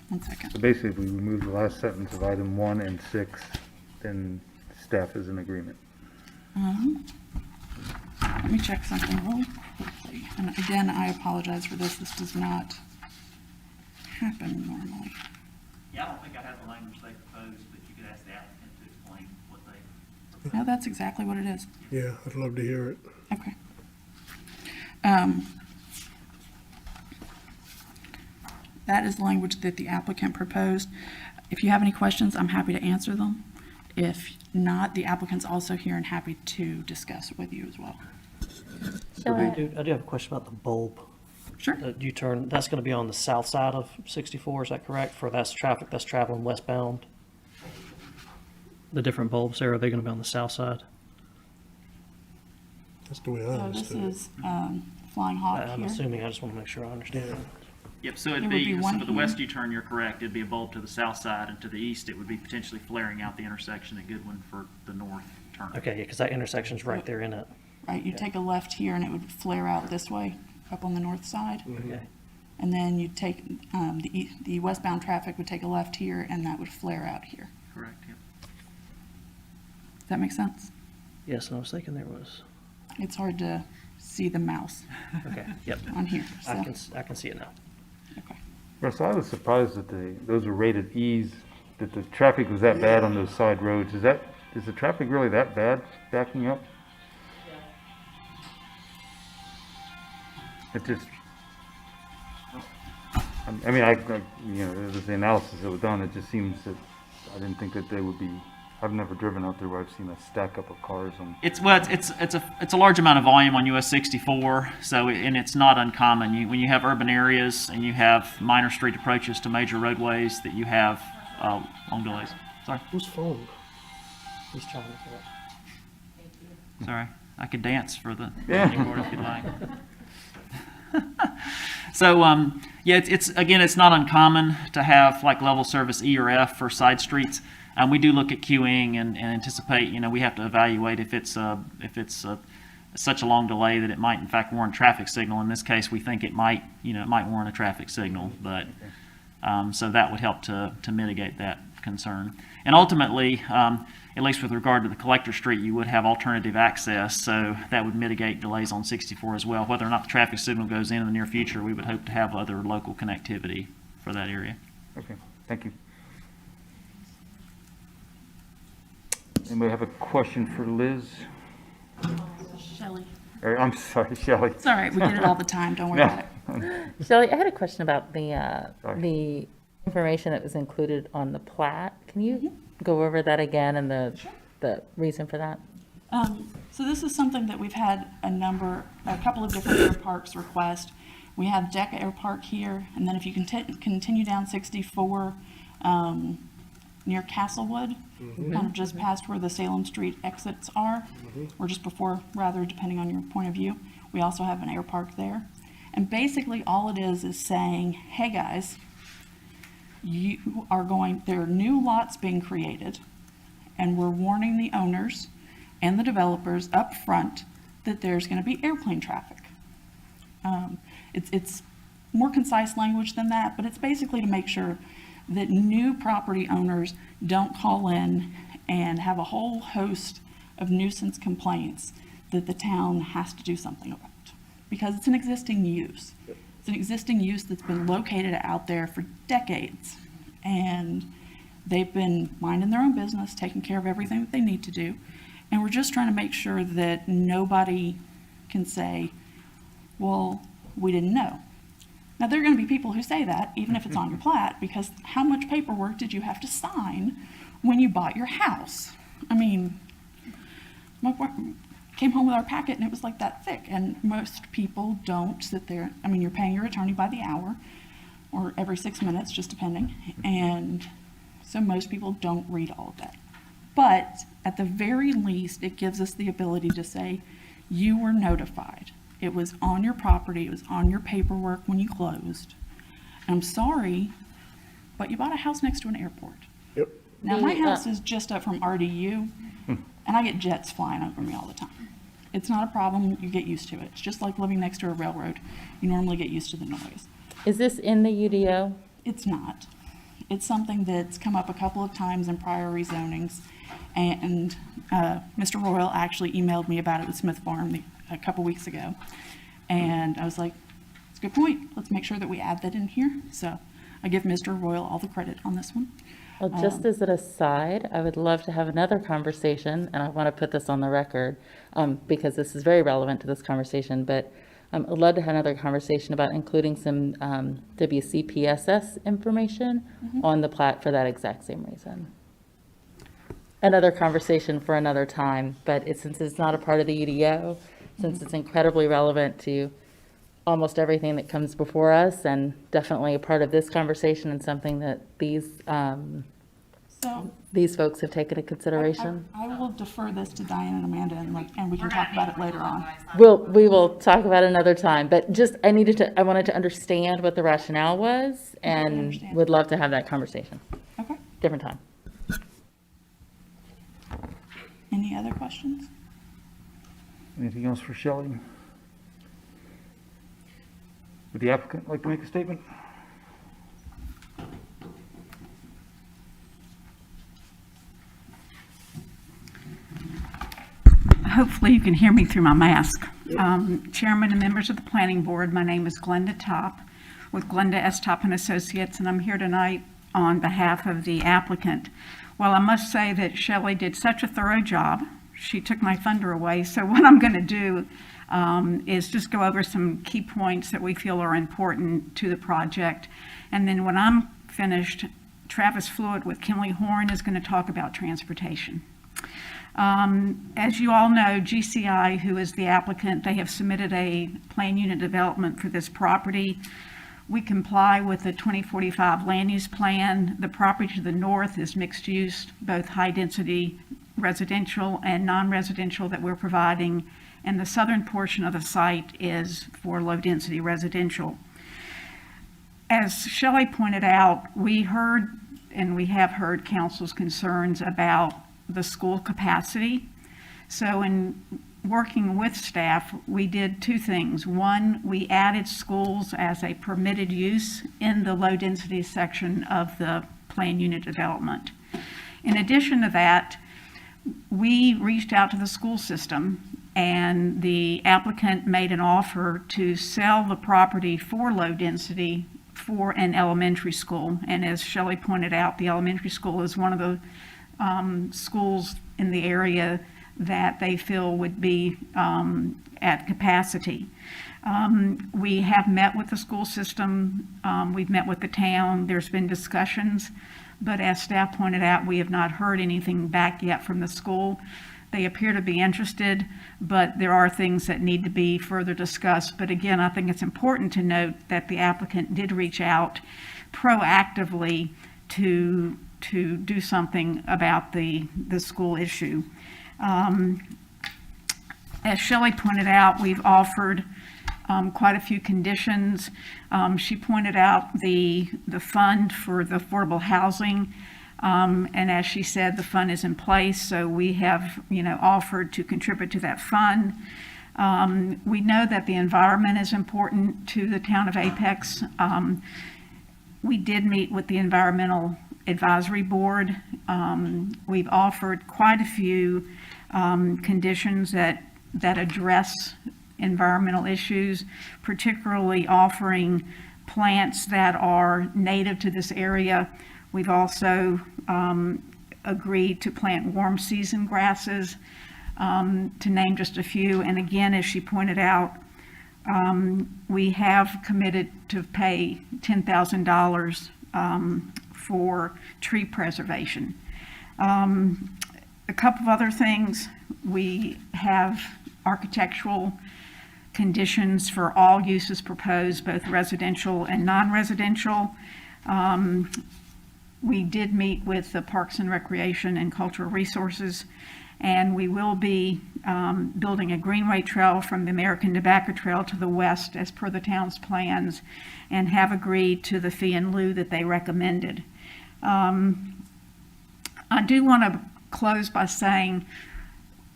One second. So basically, if we remove the last sentence of item 1 and 6, then staff is in agreement. Let me check something really quickly. And again, I apologize for this. This does not happen normally. Yeah, I don't think I have the language they proposed, but you could ask the applicant to explain what they. No, that's exactly what it is. Yeah, I'd love to hear it. Okay. That is language that the applicant proposed. If you have any questions, I'm happy to answer them. If not, the applicant's also here and happy to discuss with you as well. So, I do have a question about the bulb. Sure. The U-turn, that's going to be on the south side of 64, is that correct? For that's traffic that's traveling westbound? The different bulbs there, are they going to be on the south side? That's the way I So this understood it. is Flying Hawk I'm here. assuming, I just want to make sure I understand. Yep, so There it'd would be be, so one for the here. west U-turn, you're correct, it'd be a bulb to the south side, and to the east, it would be potentially flaring out the intersection at Goodwin for the north turn. Okay, yeah, because that intersection's right there in it. Right, you take a left here and it would flare out this way, up on the north side. Okay. And then you'd take, the westbound traffic would take a left here and that would flare out here. Correct, yep. Does that make sense? Yes, and I was thinking there was, It's hard to see the mouse okay, yep. on here, so. I can see it now. Okay. Russ, I was surprised that those were rated E's, that the traffic was that bad on those side roads. Is the traffic really that bad backing up? It just, I mean, you know, there's the analysis that was done, it just seems that, I didn't think that they would be, I've never driven out there where I've seen a stack up of cars on. It's a large amount of volume on US 64, so, and it's not uncommon. When you have urban areas and you have minor street approaches to major roadways, that you have long delays. Sorry, Whose phone? He's trying to get it. sorry. I could dance for the Yeah. planning board if you'd like. So, yeah, it's not uncommon to have like level service E or F for side streets. We do look at queuing and anticipate, you know, we have to evaluate if it's such a long delay that it might in fact warrant a traffic signal. In this case, we think it might warrant a traffic signal, but, so that would help to mitigate that concern. And ultimately, at least with regard to the collector street, you would have alternative access, so that would mitigate delays on 64 as well. Whether or not the traffic signal goes in the near future, we would hope to have other local connectivity for that area. Okay, thank you. Anybody have a question for Liz? Shelley. Or, I'm sorry, Shelley. It's all right, we get it all the time, don't worry about it. Shelley, I had a question about the Sorry. information that was included on the plat. Can you go over that again and the reason for that? So this is something that we've had a couple of different air parks request. We have Deck Air Park here, and then if you continue down 64, near Castlewood, kind of just past where the Salem Street exits are, or just before, rather, depending on your point of view. We also have an air park there. And basically all it is saying, hey guys, there are new lots being created, and we're warning the owners and the developers up front that there's going to be airplane traffic. It's more concise language than that, but it's basically to make sure that new property owners don't call in and have a whole host of nuisance complaints that the town has to do something about. Because it's an existing use. It's an existing use that's been located out there for decades. And they've been minding their own business, taking care of everything that they need to do. And we're just trying to make sure that nobody can say, well, we didn't know. Now, there are going to be people who say that, even if it's on your plat, because how much paperwork did you have to sign when you bought your house? I mean, my wife came home with our packet and it was like that thick, and most people don't sit there. I mean, you're paying your attorney by the hour or every 6 minutes, just depending, and so most people don't read all of that. But at the very least, it gives us the ability to say, you were notified. It was on your property, it was on your paperwork when you closed. I'm sorry, but you bought a house next to an airport. Yep. Now, my house is just up from RDU, and I get jets flying over me all the time. It's not a problem, you get used to it. It's just like living next to a railroad. You normally get used to the noise. Is this in the UDO? It's not. It's something that's come up a couple of times in prior rezonings, and Mr. Royal actually emailed me about it with Smith Farm a couple weeks ago, and I was like, it's a good point, let's make sure that we add that in here. So I give Mr. Royal all the credit on this one. Well, just as an aside, I would love to have another conversation, and I want to put this on the record, because this is very relevant to this conversation, but I'd love to have another conversation about including some WCPSS information on the plat for that exact same reason. Another conversation for another time, but since it's not a part of the UDO, since it's incredibly relevant to almost everything that comes before us, and definitely a part of this conversation and something that these So these folks have taken into consideration? I will defer this to Diane and Amanda and we can talk about it later on. We will talk about it another time, but just, I wanted to understand what the rationale was and understand. would love to have that conversation. Okay. Different time. Any other questions? Anything else for Shelley? Would the applicant like to make a statement? Hopefully you can hear me through my mask. Chairman and members of the planning board, my name is Glenda Top with Glenda S. Top and Associates, and I'm here tonight on behalf of the applicant. Well, I must say that Shelley did such a thorough job. She took my thunder away. So what I'm going to do is just go over some key points that we feel are important to the project. And then when I'm finished, Travis Fluid with Kinley Horn is going to talk about transportation. As you all know, GCI, who is the applicant, they have submitted a plan unit development for this property. We comply with the 2045 land use plan. The property to the north is mixed use, both high density residential and non-residential that we're providing, and the southern portion of the site is for low density residential. As Shelley pointed out, we heard and we have heard council's concerns about the school capacity. So in working with staff, we did two things. One, we added schools as a permitted use in the low density section of the plan unit development. In addition to that, we reached out to the school system and the applicant made an offer to sell the property for low density for an elementary school. And as Shelley pointed out, the elementary school is one of the schools in the area that they feel would be at capacity. We have met with the school system, we've met with the town, there's been discussions, but as staff pointed out, we have not heard anything back yet from the school. They appear to be interested, but there are things that need to be further discussed. But again, I think it's important to note that the applicant did reach out proactively to do something about the school issue. As Shelley pointed out, we've offered quite a few conditions. She pointed out the fund for the affordable housing, and as she said, the fund is in place, so we have, offered to contribute to that fund. We know that the environment is important to the town of Apex. We did meet with the Environmental Advisory Board. We've offered quite a few conditions that address environmental issues, particularly offering plants that are native to this area. We've also agreed to plant warm season grasses, to name just a few. And again, as she pointed out, we have committed to pay $10,000 for tree preservation. A couple of other things, we have architectural conditions for all uses proposed, both residential and non-residential. We did meet with the Parks and Recreation and Cultural Resources, and we will be building a greenway trail from the American Tobacco Trail to the west as per the town's plans, and have agreed to the fee in lieu that they recommended. I do want to close by saying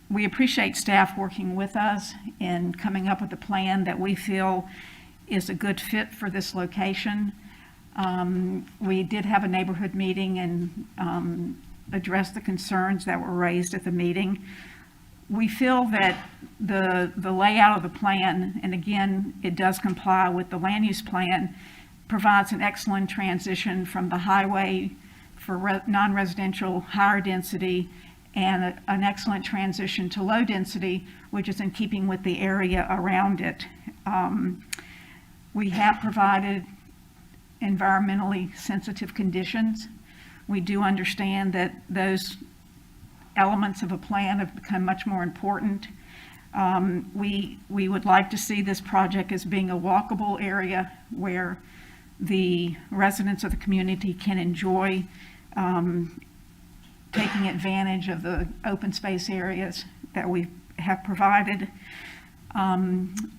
we appreciate staff working with us in coming up with a plan that we feel is a good fit for this location. We did have a neighborhood meeting and address the concerns that were raised at the meeting. We feel that the layout of the plan, and again, it does comply with the land use plan, provides an excellent transition from the highway for non-residential higher density, and an excellent transition to low density, which is in keeping with the area around it. We have provided environmentally sensitive conditions. We do understand that those elements of a plan have become much more important. We would like to see this project as being a walkable area where the residents of the community can enjoy taking advantage of the open space areas that we have provided.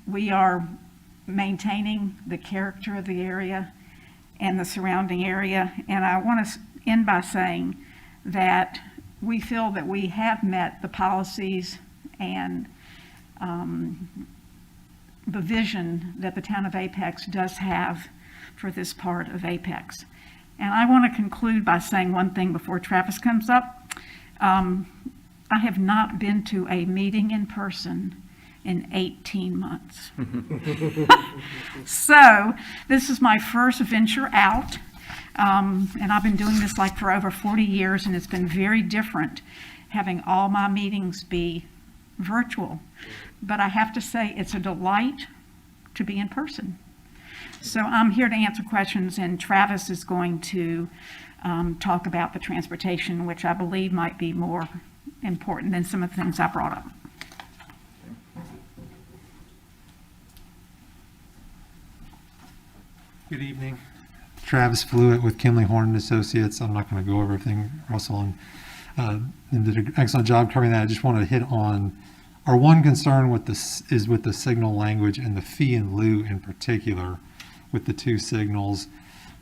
We are maintaining the character of the area and the surrounding area. And I want to end by saying that we feel that we have met the policies and the vision that the town of Apex does have for this part of Apex. And I want to conclude by saying one thing before Travis comes up. I have not been to a meeting in person in 18 months. So this is my first venture out. And I've been doing this like for over 40 years, and it's been very different having all my meetings be virtual. But I have to say, it's a delight to be in person. So I'm here to answer questions, and Travis is going to talk about the transportation, which I believe might be more important than some of the things I brought up. Good evening. Travis Flewitt with Kimley Horn and Associates. I'm not going to go over everything Russell and did an excellent job covering that. I just wanted to hit on our one concern with this is with the signal language and the fee in lieu in particular with the two signals.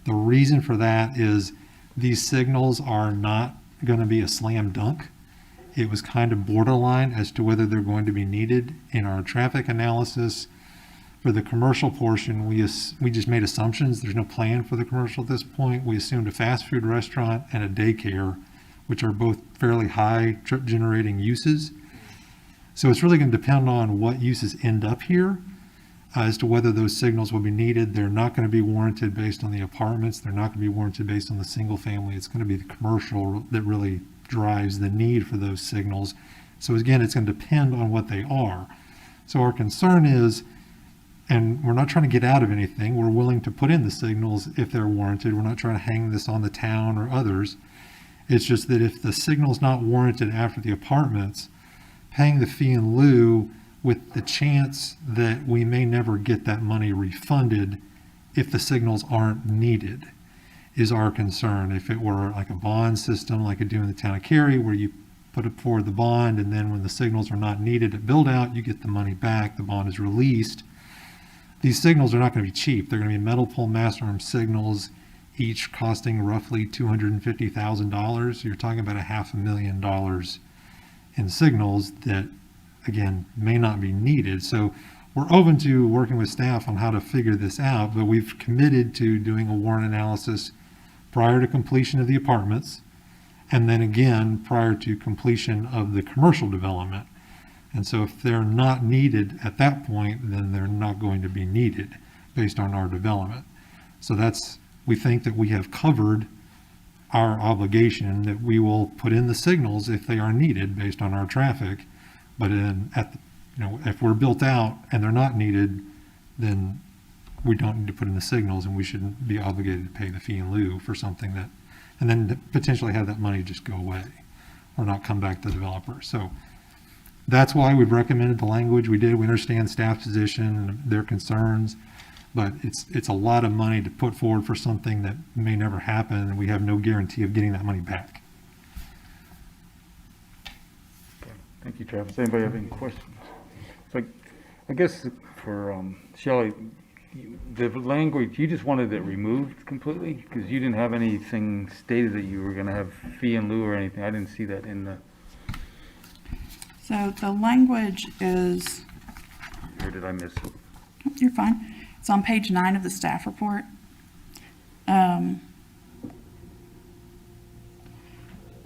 The reason for that is these signals are not going to be a slam dunk. It was kind of borderline as to whether they're going to be needed in our traffic analysis. For the commercial portion, we just made assumptions. There's no plan for the commercial at this point. We assumed a fast food restaurant and a daycare, which are both fairly high trip generating uses. So it's really going to depend on what uses end up here as to whether those signals will be needed. They're not going to be warranted based on the apartments. They're not going to be warranted based on the single family. It's going to be the commercial that really drives the need for those signals. So again, it's going to depend on what they are. So our concern is, and we're not trying to get out of anything, we're willing to put in the signals if they're warranted. We're not trying to hang this on the town or others. It's just that if the signal's not warranted after the apartments, paying the fee in lieu with the chance that we may never get that money refunded if the signals aren't needed is our concern. If it were like a bond system like I do in the town of Cary, where you put it forward the bond and then when the signals are not needed at build out, you get the money back, the bond is released. These signals are not going to be cheap. They're going to be metal pole master arm signals, each costing roughly $250,000. You're talking about $500,000 in signals that, again, may not be needed. So we're open to working with staff on how to figure this out, but we've committed to doing a warrant analysis prior to completion of the apartments, and then again prior to completion of the commercial development. And so if they're not needed at that point, then they're not going to be needed based on our development. So we think that we have covered our obligation that we will put in the signals if they are needed based on our traffic. But if we're built out and they're not needed, then we don't need to put in the signals, and we shouldn't be obligated to pay the fee in lieu for something that, and then potentially have that money just go away or not come back to the developer. So that's why we've recommended the language we did. We understand staff's position and their concerns, but it's a lot of money to put forward for something that may never happen, and we have no guarantee of getting that money back. Thank you, Travis. Anybody have any questions? So I guess for Shelley, the language, you just wanted it removed completely because you didn't have anything stated that you were going to have fee in lieu or anything. I didn't see that in the... So the language is, Or did I miss it? you're fine. It's on page 9 of the staff report.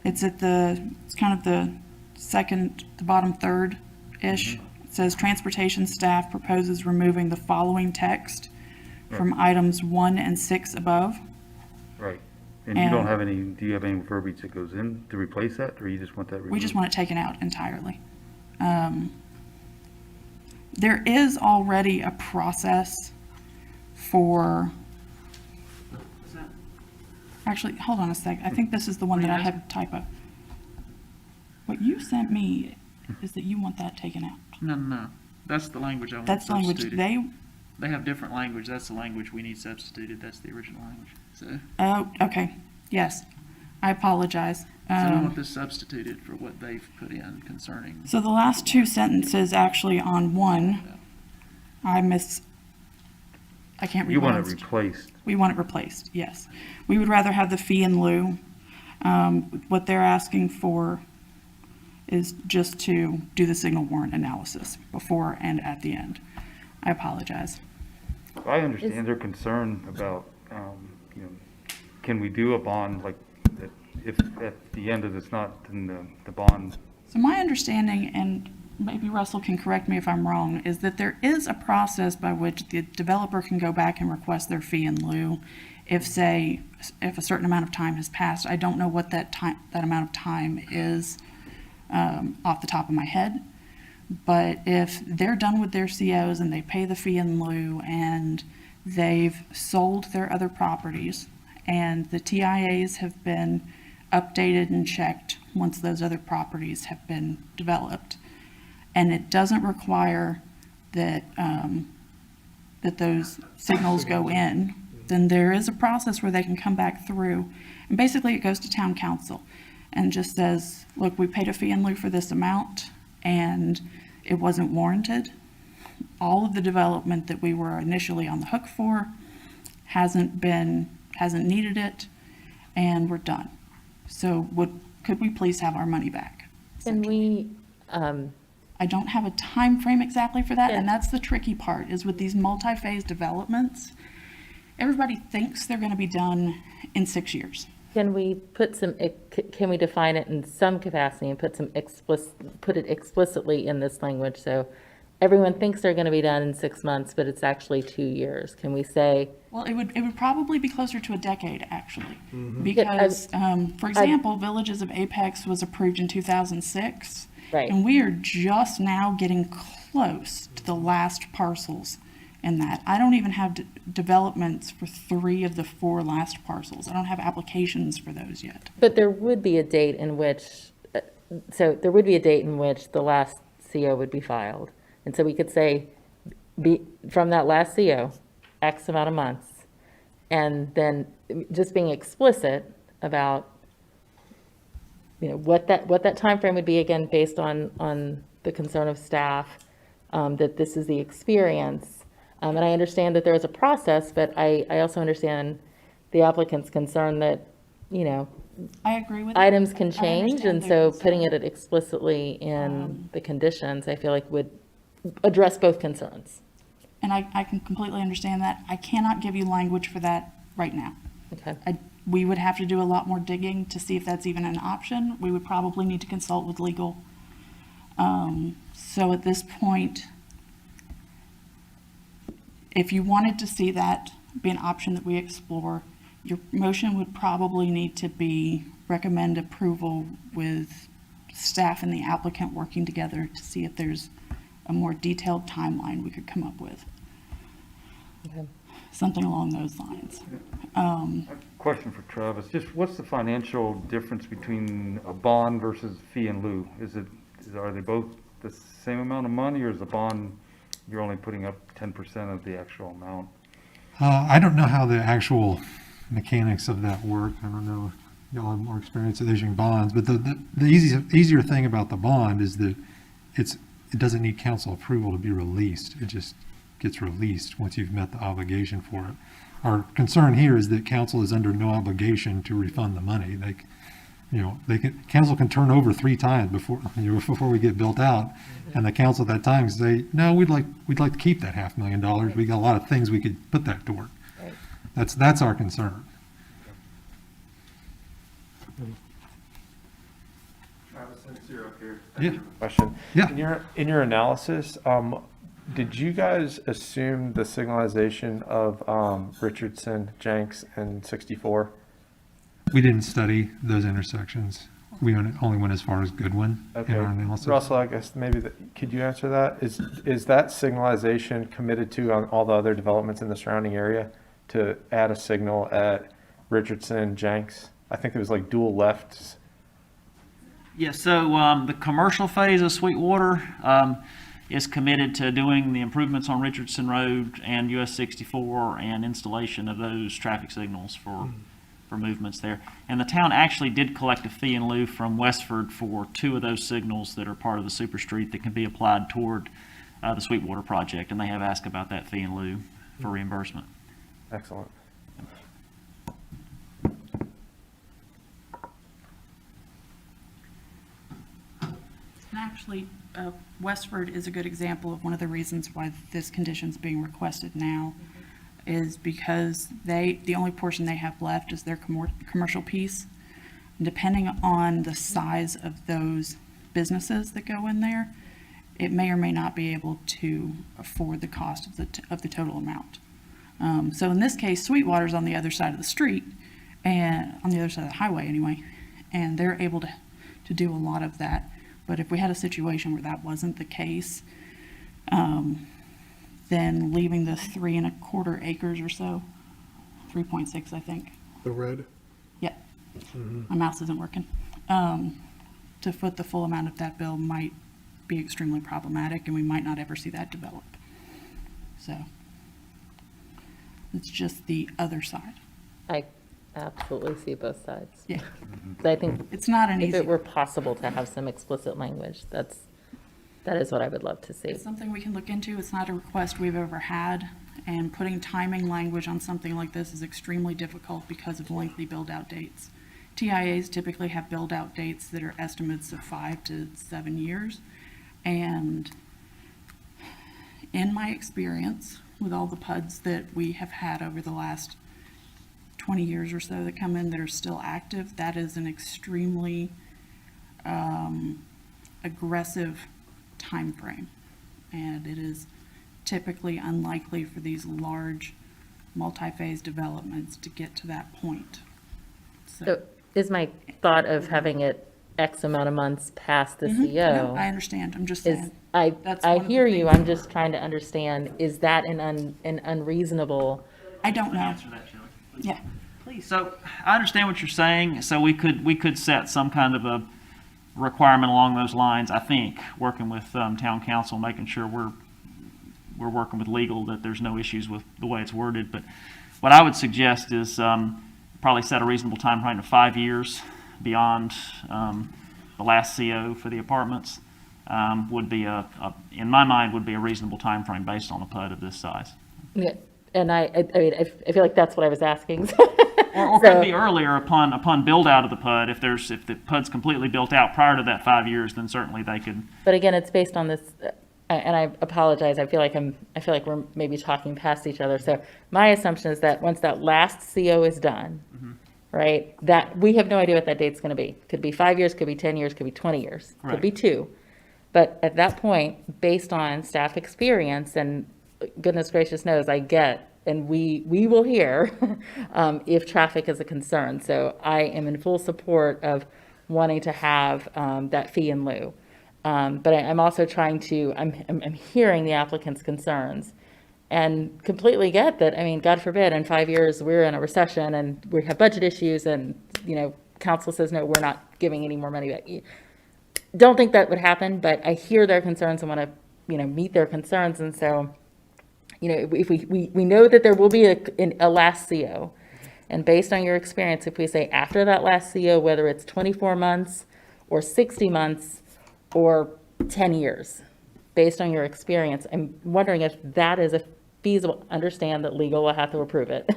It's kind of the second, the bottom third-ish. It says transportation staff proposes removing the following text from items 1 and 6 above. Right. And you don't have any, do you have any verbiage that goes in to replace that, or you just want that removed? We just want it taken out entirely. There is already a process for, actually, hold on a sec. I think this is the one that I had typo. What you sent me is that you want that taken out. No. That's the language I want That's the language substituted. They have different language. That's the language we need substituted. That's the original language. So. Oh, okay. Yes. I apologize. So I don't want this substituted for what they've put in concerning. So the last two sentences actually on one, I can't read. You what want else. it replaced. We want it replaced, yes. We would rather have the fee in lieu. What they're asking for is just to do the signal warrant analysis before and at the end. I apologize. I understand their concern about, you know, can we do a bond, like, that if at the end of it's not, then the bond. So my understanding, and maybe Russell can correct me if I'm wrong, is that there is a process by which the developer can go back and request their fee in lieu if, say, if a certain amount of time has passed. I don't know what that amount of time is off the top of my head. But if they're done with their COs and they pay the fee in lieu and they've sold their other properties and the TIAs have been updated and checked once those other properties have been developed, and it doesn't require that that those signals go in, then there is a process where they can come back through. And basically it goes to town council and just says, look, we paid a fee in lieu for this amount and it wasn't warranted. All of the development that we were initially on the hook for hasn't needed it, and we're done. So could we please have our money back? Can we, I don't have a time frame exactly for that, and that's the tricky part, is with these multi-phase developments, everybody thinks they're gonna be done in 6 years. can we put some, can we define it in some capacity and put it explicitly in this language? So everyone thinks they're going to be done in 6 months, but it's actually 2 years. Can we say? Well, it would probably be closer to a decade, actually. Because, for example, Villages of Apex was approved in 2006. Right. And we are just now getting close to the last parcels in that. I don't even have developments for 3 of the 4 last parcels. I don't have applications for those yet. But there would be a date in which, the last CO would be filed. And so we could say, from that last CO, X amount of months, and then just being explicit about, what that timeframe would be, again, based on the concern of staff, that this is the experience. And I understand that there is a process, but I also understand the applicant's concern that, I agree with items can I change, understand and their so putting it explicitly in the conditions, I feel like would address both concerns. And I can completely understand that. I cannot give you language for that right now. Okay. We would have to do a lot more digging to see if that's even an option. We would probably need to consult with legal. So at this point, if you wanted to see that be an option that we explore, your motion would probably need to be recommend approval with staff and the applicant working together to see if there's a more detailed timeline we could come up with. Okay. Something along those lines. Question for Travis, just what's the financial difference between a bond versus fee in lieu? Are they both the same amount of money, or is the bond, you're only putting up 10% of the actual amount? I don't know how the actual mechanics of that work. I don't know if y'all have more experience at issuing bonds, but the easier thing about the bond is that it doesn't need council approval to be released. It just gets released once you've met the obligation for it. Our concern here is that council is under no obligation to refund the money. Council can turn over 3 times before we get built out, and the council at that time can say, no, we'd like to keep that $500,000. We got a lot of things we could put that to work. Right. That's our concern. Travis, since you're up here. Yeah. Question. Yeah. In your analysis, did you guys assume the signalization of Richardson, Jenks, and 64? We didn't study those intersections. We only went as far as Goodwin in our analysis. Russell, I guess maybe could you answer that? Is that signalization committed to on all the other developments in the surrounding area to add a signal at Richardson, Jenks? I think there was like dual lefts. Yeah, so the commercial phase of Sweetwater is committed to doing the improvements on Richardson Road and US 64 and installation of those traffic signals for movements there. And the town actually did collect a fee in lieu from Westford for 2 of those signals that are part of the super street that can be applied toward the Sweetwater project, and they have asked about that fee in lieu for reimbursement. Excellent. And actually, Westford is a good example of one of the reasons why this condition's being requested now, is because the only portion they have left is their commercial piece. And depending on the size of those businesses that go in there, it may or may not be able to afford the cost of the total amount. So in this case, Sweetwater's on the other side of the street, and on the other side of the highway anyway, and they're able to do a lot of that. But if we had a situation where that wasn't the case, then leaving the 3 1/4 acres or so, 3.6, I think. The red? Yeah, my mouse isn't working. To foot the full amount of that bill might be extremely problematic, and we might not ever see that develop. So it's just the other side. I absolutely see both sides. Yeah. I think It's not an if easy. it were possible to have some explicit language, that is what I would love to see. It's something we can look into. It's not a request we've ever had, and putting timing language on something like this is extremely difficult because of lengthy build-out dates. TIAs typically have build-out dates that are estimates of 5 to 7 years, and in my experience with all the PUDs that we have had over the last 20 years or so that come in that are still active, that is an extremely aggressive time frame, and it is typically unlikely for these large multi-phase developments to get to that point. So is my thought of having it X amount of months past the No, CO? I understand. I'm just Is, saying. I That's one of the hear you, things- I'm just trying to understand, is that an unreasonable? I don't know. Answer that, Shelley. Yeah, please. So I understand what you're saying. So we could set some kind of a requirement along those lines. I think working with town council, making sure we're working with legal, that there's no issues with the way it's worded. But what I would suggest is probably set a reasonable time frame of 5 years beyond the last CO for the apartments. Would be in my mind, would be a reasonable time frame based on a PUD of this size. Yeah, and I mean, I feel like that's what I was asking. Or could be earlier upon build out of the PUD. If the PUD's completely built out prior to that 5 years, then certainly they could. But again, it's based on this, and I apologize, I feel like we're maybe talking past each other. So my assumption is that once that last CO is done, right, that we have no idea what that date's gonna be. Could be 5 years, could be 10 years, could be 20 years, could be 2. But at that point, based on staff experience, and goodness gracious knows, I get, and we will hear if traffic is a concern. So I am in full support of wanting to have that fee in lieu. But I'm also trying to, I'm hearing the applicant's concerns and completely get that. I mean, God forbid, in 5 years, we're in a recession and we have budget issues and, council says, no, we're not giving any more money back. Don't think that would happen, but I hear their concerns and want to, meet their concerns. And so, if we know that there will be a last CO, and based on your experience, if we say after that last CO, whether it's 24 months or 60 months or 10 years, based on your experience, I'm wondering if that is a feasible, understand that legal will have to approve it,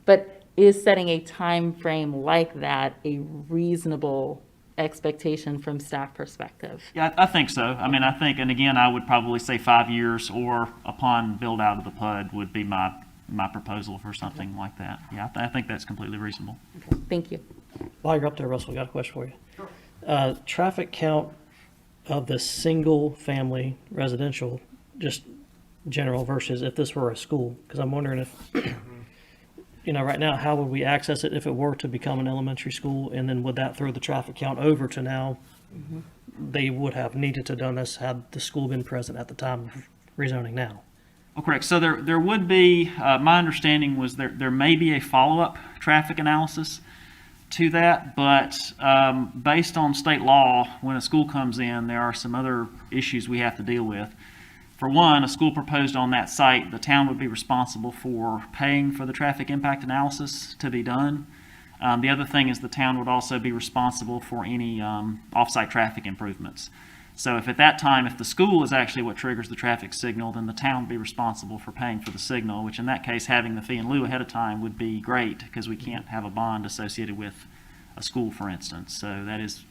but is setting a time frame like that a reasonable expectation from staff perspective? Yeah, I think so. I mean, I think, and again, I would probably say 5 years or upon build out of the PUD would be my proposal for something like that. Yeah, I think that's completely reasonable. Thank you. While you're up there, Russell, I got a question for you. Sure. Traffic count of the single-family residential, just general versus if this were a school, because I'm wondering if, right now, how would we access it if it were to become an elementary school, and then would that throw the traffic count over to now? They would have needed to done this had the school been present at the time of rezoning now. Oh, correct. So there would be, my understanding was there may be a follow-up traffic analysis to that, but based on state law, when a school comes in, there are some other issues we have to deal with. For one, a school proposed on that site, the town would be responsible for paying for the traffic impact analysis to be done. The other thing is the town would also be responsible for any off-site traffic improvements. So if at that time, if the school is actually what triggers the traffic signal, then the town would be responsible for paying for the signal, which in that case, having the fee in lieu ahead of time would be great, because we can't have a bond associated with a school, for instance. So that is,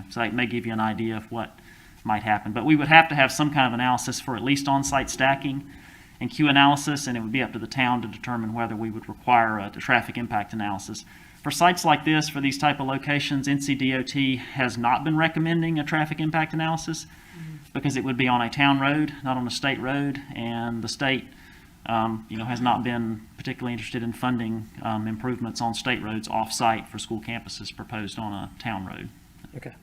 so it may give you an idea of what might happen. But we would have to have some kind of analysis for at least on-site stacking and queue analysis, and it would be up to the town to determine whether we would require a traffic impact analysis. For sites like this, for these type of locations, NCDOT has not been recommending a traffic impact analysis because it would be on a town road, not on a state road, and the state, has not been particularly interested in funding improvements on state roads off-site for school campuses proposed on a town road. Okay.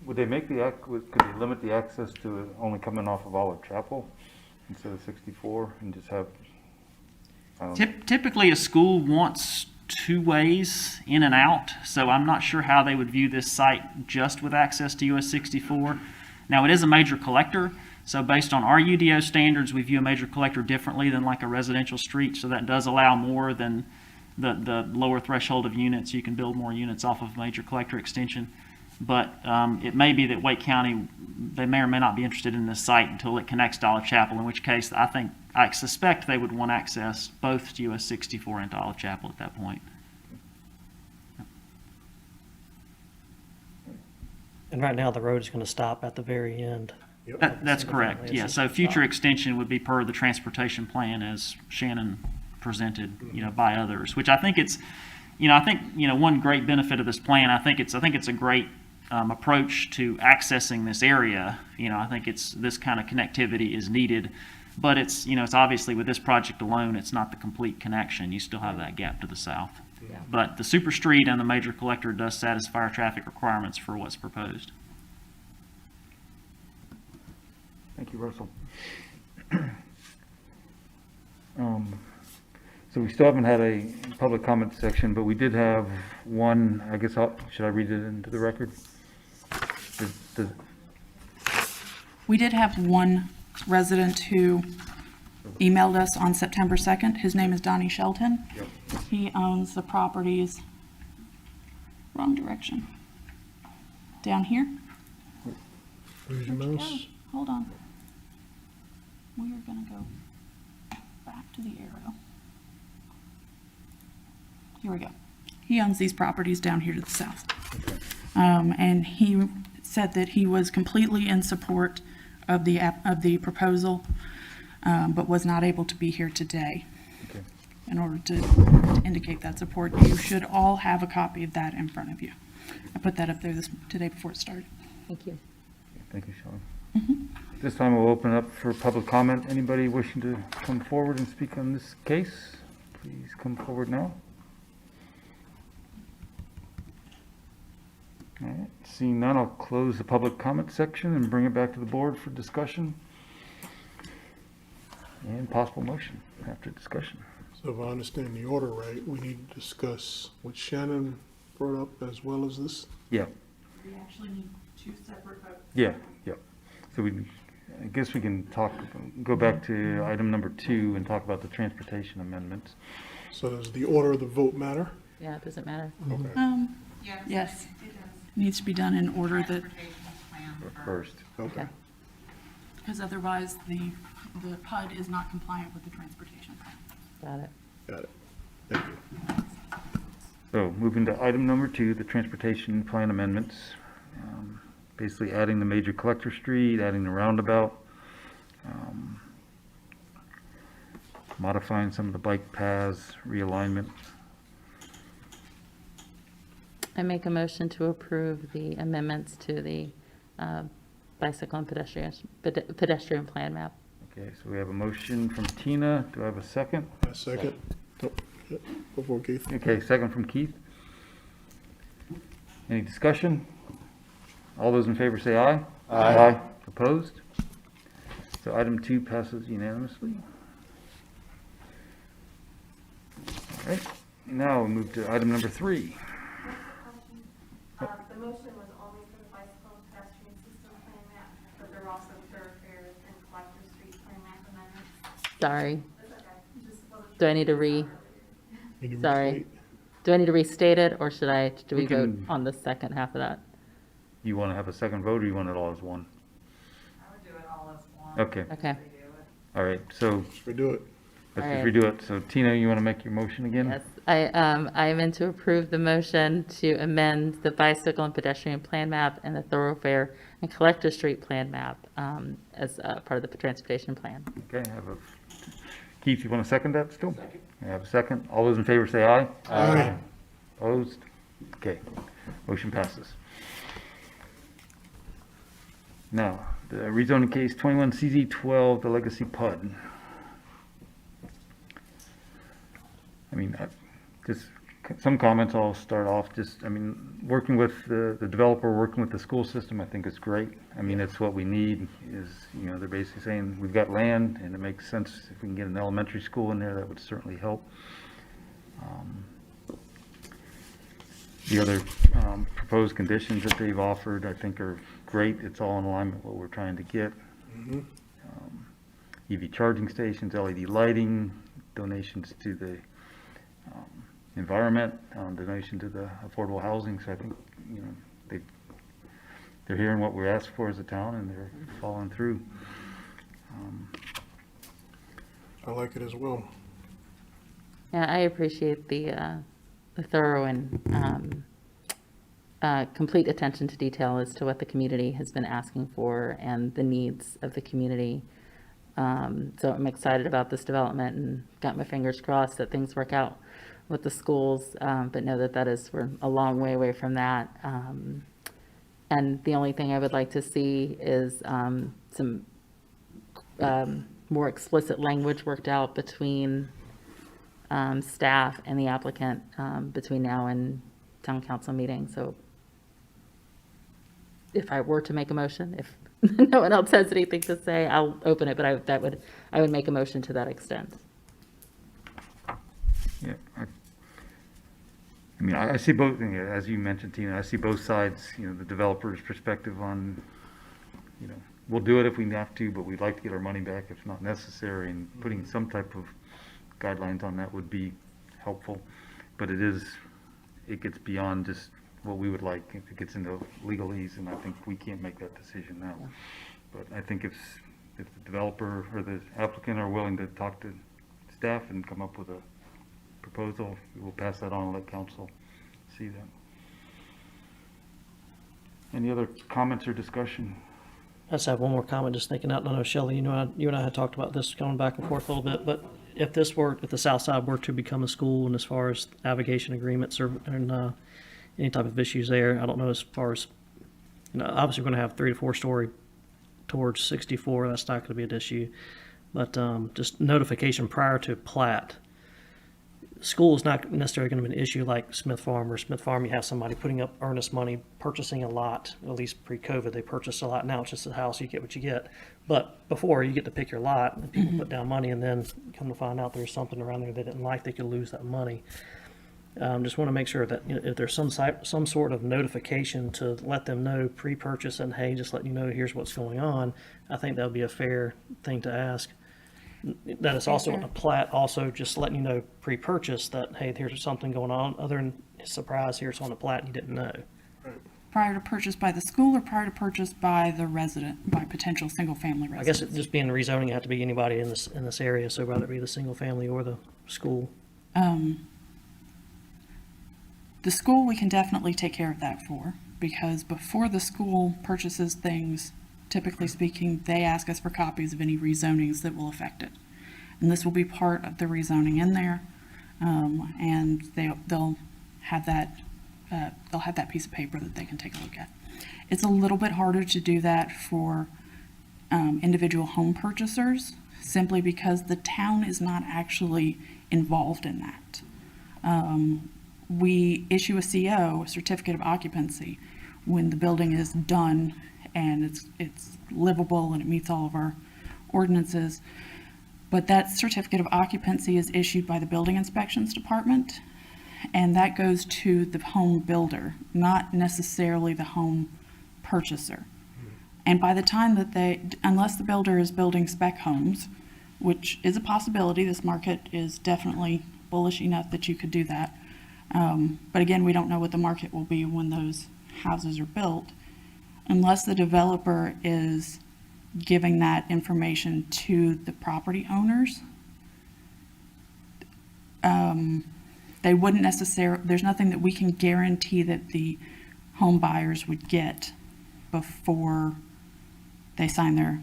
Would they make could they limit the access to it only coming off of Olive Chapel instead of 64 and just have? Typically, a school wants two ways in and out, so I'm not sure how they would view this site just with access to US 64. Now, it is a major collector, so based on our UDO standards, we view a major collector differently than like a residential street, so that does allow more than the lower threshold of units. You can build more units off of major collector extension. But it may be that Wake County, they may or may not be interested in this site until it connects to Olive Chapel, in which case I suspect they would want access both to US 64 and to Olive Chapel at that point. And right now, the road is going to stop at the very end. That's correct, yeah. So future extension would be per the transportation plan as Shannon presented, by others, which I think it's, one great benefit of this plan, I think it's a great approach to accessing this area. I think this kind of connectivity is needed, but it's obviously with this project alone, it's not the complete connection. You still have that gap to the south. Yeah. But the super street and the major collector does satisfy our traffic requirements for what's proposed. Thank you, Russell. So we still haven't had a public comment section, but we did have one, I guess, should I read it into the record? We did have one resident who emailed us on September 2nd. His name is Donnie Shelton. Yep. He owns the properties, wrong direction, down here. Where's your mouse? Hold on. We are going to go back to the arrow. Here we go. He owns these properties down here to the south. And he said that he was completely in support of the proposal, but was not able to be here today. Okay. In order to indicate that support, you should all have a copy of that in front of you. I put that up there today before it started. Thank you. Thank you, Sean. This time we'll open up for public comment. Anybody wishing to come forward and speak on this case, please come forward now. All right, seeing none, I'll close the public comment section and bring it back to the board for discussion and possible motion after discussion. So if I understand the order right, we need to discuss what Shannon brought up as well as this? Yeah, We actually need two separate votes. yeah. So I guess we can go back to item number 2 and talk about the transportation amendments. So does the order of the vote matter? Yeah, it doesn't matter. Okay. Yes. Needs to be done in order that, First. Okay. because otherwise the PUD is not compliant with the transportation plan. Got it. Got it. Thank you. So moving to item number 2, the transportation plan amendments. Basically adding the major collector street, adding the roundabout, modifying some of the bike paths, realignment. I make a motion to approve the amendments to the bicycle and pedestrian plan map. Okay, so we have a motion from Tina. Do I have a second? A second. Oh, yeah, before Keith. Okay, second from Keith. Any discussion? All those in favor say aye. Aye. Opposed? So item 2 passes unanimously. All right, now we move to item number 3. The motion was only for the bicycle and pedestrian system plan map, but there are also thoroughfares and collector street plan map amendments. Sorry. That's okay. Just wasn't Do I need to Need to Sorry. restate? Do I need to restate it, or do We we vote can- on the second half of that? You want to have a second vote, or you want it all as one? I would do it all as one. Okay, Okay. all right, so Let's redo it. let's All just right. redo it. So Tina, you want to make your motion again? Yes, I am in to approve the motion to amend the bicycle and pedestrian plan map and the thoroughfare and collector street plan map as part of the transportation plan. Okay, I have a, Keith, you want to second that still? Second. I have a second. All those in favor say aye. Aye. Opposed? Okay, motion passes. Now, the rezoning case 21 CZ 12, the legacy PUD. I mean, just some comments, I'll start off, working with the developer, working with the school system, I think is great. I mean, it's what we need is, they're basically saying, we've got land and it makes sense if we can get an elementary school in there, that would certainly help. The other proposed conditions that they've offered, I think are great. It's all in alignment with what we're trying to get. EV charging stations, LED lighting, donations to the environment, donation to the affordable housing. So I think, they're hearing what we asked for as a town and they're following through. I like it as well. Yeah, I appreciate the thorough and complete attention to detail as to what the community has been asking for and the needs of the community. So I'm excited about this development and got my fingers crossed that things work out with the schools, but know that we're a long way away from that. And the only thing I would like to see is some more explicit language worked out between staff and the applicant between now and town council meeting. So if I were to make a motion, if no one else has anything to say, I'll open it, but I would make a motion to that extent. Yeah, I mean, I see both, as you mentioned, Tina, I see both sides, the developer's perspective on, we'll do it if we have to, but we'd like to get our money back if not necessary, and putting some type of guidelines on that would be helpful. But it gets beyond just what we would like. If it gets into legalese, and I think we can't make that decision now. But I think if the developer or the applicant are willing to talk to staff and come up with a proposal, we will pass that on and let council see that. Any other comments or discussion? I just have one more comment, just thinking out, I know Shelley, you and I had talked about this going back and forth a little bit, but if the South Side were to become a school, and as far as navigation agreements and any type of issues there, I don't know as far as, obviously we're going to have 3 to 4 story towards 64, that's not going to be an issue, but just notification prior to plat. School is not necessarily going to be an issue like Smith Farm, or Smith Farm, you have somebody putting up earnest money, purchasing a lot, at least pre-COVID, they purchased a lot. Now it's just a house, you get what you get. But before, you get to pick your lot, and people put down money, and then come to find out there's something around there they didn't like, they could lose that money. Just want to make sure that if there's some sort of notification to let them know pre-purchase, and hey, just letting you know, here's what's going on, I think that would be a fair thing to ask. That is also on a plat, also just letting you know pre-purchase that, hey, here's something going on, other than surprise, here it's on a plat and you didn't know. Prior to purchase by the school or prior to purchase by the resident, by potential single-family resident? I guess it just being rezoning, it have to be anybody in this area, so whether it be the single family or the school. The school, we can definitely take care of that for, because before the school purchases things, typically speaking, they ask us for copies of any rezonings that will affect it. And this will be part of the rezoning in there, and they'll have that piece of paper that they can take a look at. It's a little bit harder to do that for individual home purchasers, simply because the town is not actually involved in that. We issue a CO, a certificate of occupancy, when the building is done and it's livable and it meets all of our ordinances. But that certificate of occupancy is issued by the building inspections department, and that goes to the home builder, not necessarily the home purchaser. And by the time that unless the builder is building spec homes, which is a possibility, this market is definitely bullish enough that you could do that. But again, we don't know what the market will be when those houses are built, unless the developer is giving that information to the property owners. They wouldn't necessarily, there's nothing that we can guarantee that the home buyers would get before they sign their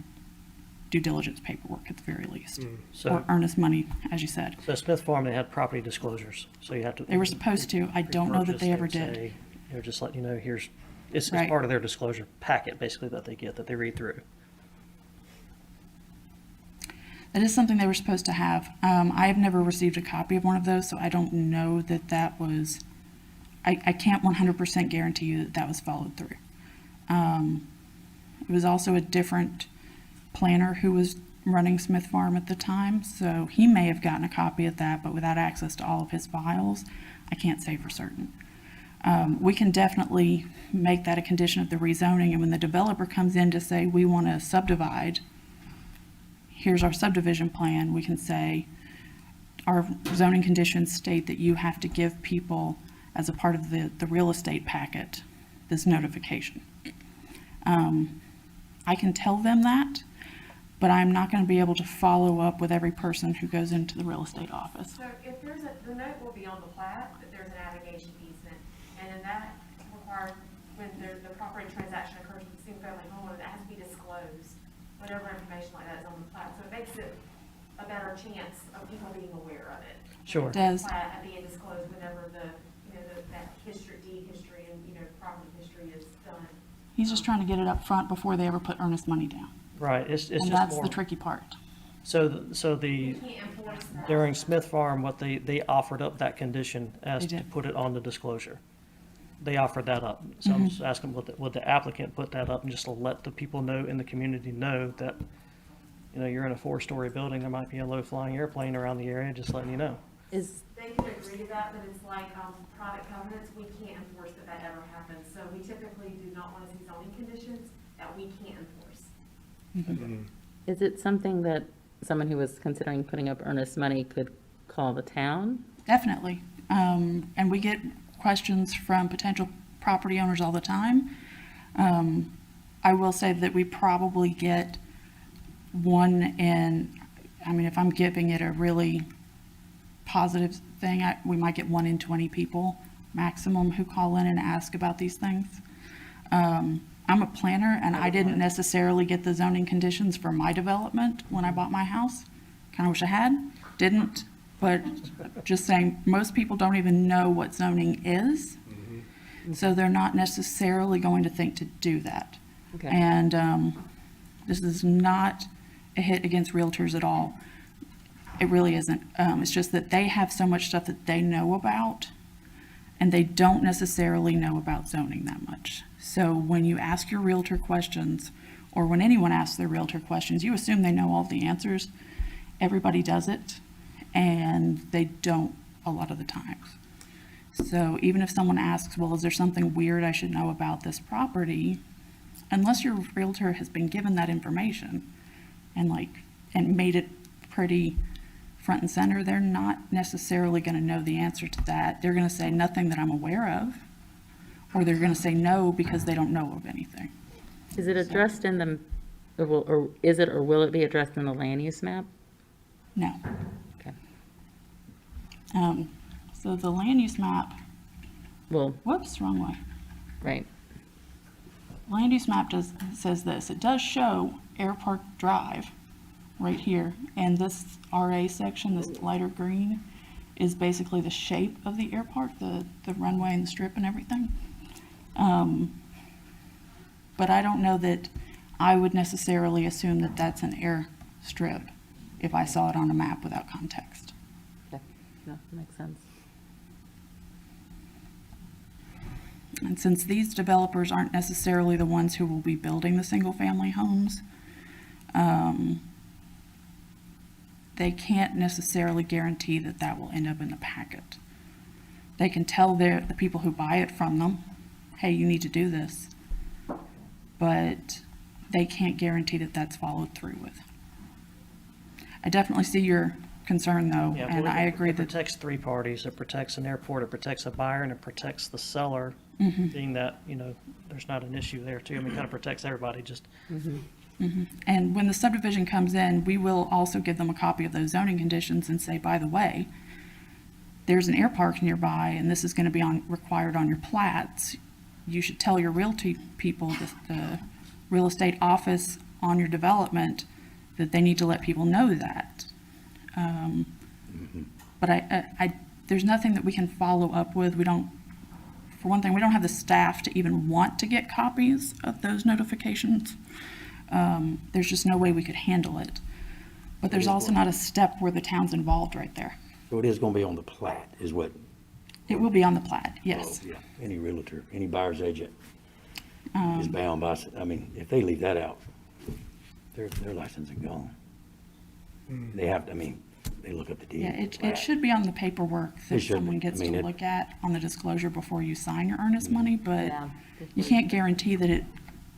due diligence paperwork at the very least. So- Or earnest money, as you said. So Smith Farm, they had property disclosures, so you have to. They were supposed to. I don't know that they ever Pre-purchase, did. say, They're just letting you know, it's Right. part of their disclosure packet, basically, that they get, that they read through. That is something they were supposed to have. I have never received a copy of one of those, so I don't know that that was, I can't 100% guarantee you that that was followed through. It was also a different planner who was running Smith Farm at the time, so he may have gotten a copy of that, but without access to all of his files, I can't say for certain. We can definitely make that a condition of the rezoning, and when the developer comes in to say, we want to subdivide, here's our subdivision plan, we can say, our zoning conditions state that you have to give people, as a part of the real estate packet, this notification. I can tell them that, but I'm not going to be able to follow up with every person who goes into the real estate office. So if there's the note will be on the plat, that there's an navigation easement, and then that requires, when the property transaction occurs with the single family homeowner, that has to be disclosed, whatever information like that is on the plat, so it makes it a better chance of people being aware of it. Sure. It does. Plat being disclosed whenever that history, deed history and, property history is done. He's just trying to get it up front before they ever put earnest money down. Right, it's just And that's more. the tricky part. So the, You can't enforce that. during Smith Farm, what they offered up that condition as They to did. put it on the disclosure. They offered that up. So I'm just asking, would the applicant put that up and just to let the people know in the community know that, you're in a 4-story building, there might be a low-flying airplane around the area, just letting you know. They can agree to that, but it's like, private covenants, we can't enforce that ever happens. So we typically do not want to see zoning conditions that we can't enforce. Is it something that someone who was considering putting up earnest money could call the town? Definitely. And we get questions from potential property owners all the time. I will say that we probably get one if I'm giving it a really positive thing, we might get 1 in 20 people maximum who call in and ask about these things. I'm a planner, and I didn't necessarily get the zoning conditions for my development when I bought my house. Kind of wish I had, didn't, but just saying, most people don't even know what zoning is. So they're not necessarily going to think to do that. Okay. And this is not a hit against realtors at all. It really isn't. It's just that they have so much stuff that they know about, and they don't necessarily know about zoning that much. So when you ask your realtor questions, or when anyone asks their realtor questions, you assume they know all the answers. Everybody does it, and they don't a lot of the times. So even if someone asks, well, is there something weird I should know about this property? Unless your realtor has been given that information and made it pretty front and center, they're not necessarily going to know the answer to that. They're going to say nothing that I'm aware of, or they're going to say no because they don't know of anything. Is it addressed in the, or is it, or will it be addressed in the land use map? No. Okay. So the land use map, Well, whoops, wrong way. right. Land use map says this. It does show Airpark Drive right here, and this RA section, this lighter green, is basically the shape of the airpark, the runway and the strip and everything. But I don't know that I would necessarily assume that that's an airstrip if I saw it on a map without context. Okay. No, that makes sense. And since these developers aren't necessarily the ones who will be building the single-family homes, they can't necessarily guarantee that that will end up in the packet. They can tell the people who buy it from them, hey, you need to do this, but they can't guarantee that that's followed through with. I definitely see your concern though, Yeah, and well, I agree it that, protects three parties. It protects an airport, it protects a buyer, and it protects the seller, being that, there's not an issue there too. I mean, it kind of protects everybody, just, and when the subdivision comes in, we will also give them a copy of those zoning conditions and say, by the way, there's an air park nearby and this is going to be required on your plats. You should tell your realty people, the real estate office on your development, that they need to let people know that. But there's nothing that we can follow up with. For one thing, we don't have the staff to even want to get copies of those notifications. There's just no way we could handle it. But there's also not a step where the town's involved right there. So it is gonna be on the plat, is what? It will be on the plat, yes. Oh, yeah, any realtor, any buyer's agent is bound by, if they leave that out, their license is gone. They have, they look up the deed. Yeah, it should be on the paperwork It that should someone be. gets I mean, to it- look at on the disclosure before you sign your earnest money, but Yeah. you can't guarantee that it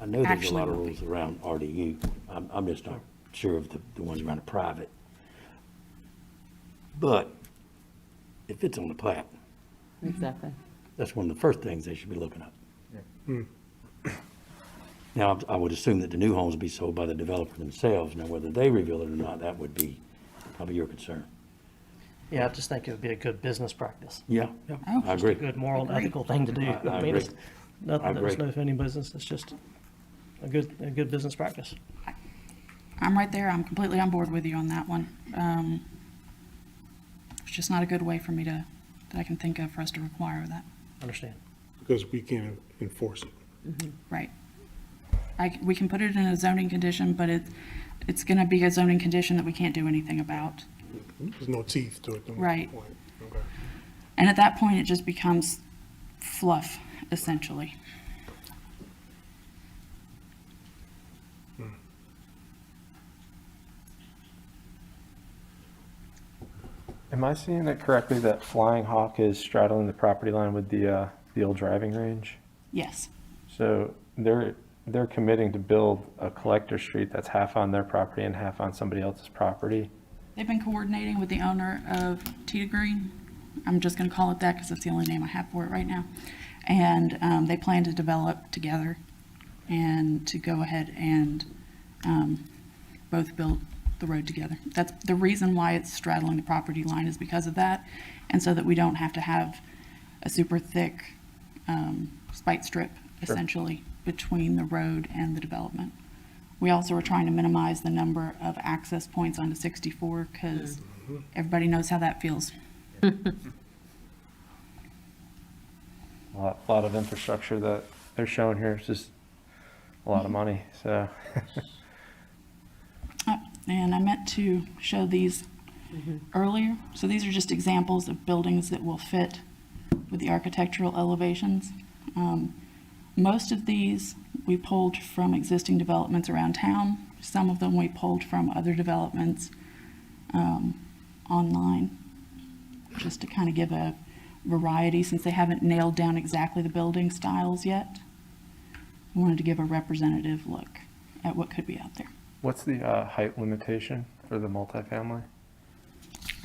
I know there's a actually lot of will be. rules around RDU. I'm just not sure of the ones around the private. But if it's on the plat, Exactly. that's one of the first things they should be looking at. Now, I would assume that the new homes will be sold by the developer themselves. Now, whether they reveal it or not, that would be probably your concern. yeah, I just think it would be a good business practice. Yeah, Oh, I Just a agree. good moral, ethical thing to do. I I mean, agree. it's nothing, I there's agree. no offending business, it's just a good business practice. I'm right there. I'm completely on board with you on that one. It's just not a good way for me that I can think of for us to require that. Understand. Because we can't enforce it. Right. We can put it in a zoning condition, but it's going to be a zoning condition that we can't do anything about. There's no teeth to it. Right. Okay. And at that point, it just becomes fluff, essentially. Am I seeing it correctly that Flying Hawk is straddling the property line with the old driving range? Yes. So they're committing to build a collector street that's half on their property and half on somebody else's property. They've been coordinating with the owner of Tita Green. I'm just going to call it that because that's the only name I have for it right now. And they plan to develop together and to go ahead and both build the road together. That's the reason why it's straddling the property line, is because of that. And so that we don't have to have a super thick spite strip, essentially, between the road and the development. We also are trying to minimize the number of access points onto 64 because everybody knows how that feels. A lot of infrastructure that they're showing here. It's just a lot of money, so. And I meant to show these earlier. So these are just examples of buildings that will fit with the architectural elevations. Most of these we pulled from existing developments around town. Some of them we pulled from other developments online, just to kind of give a variety, since they haven't nailed down exactly the building styles yet. We wanted to give a representative look at what could be out there. What's the height limitation for the multifamily?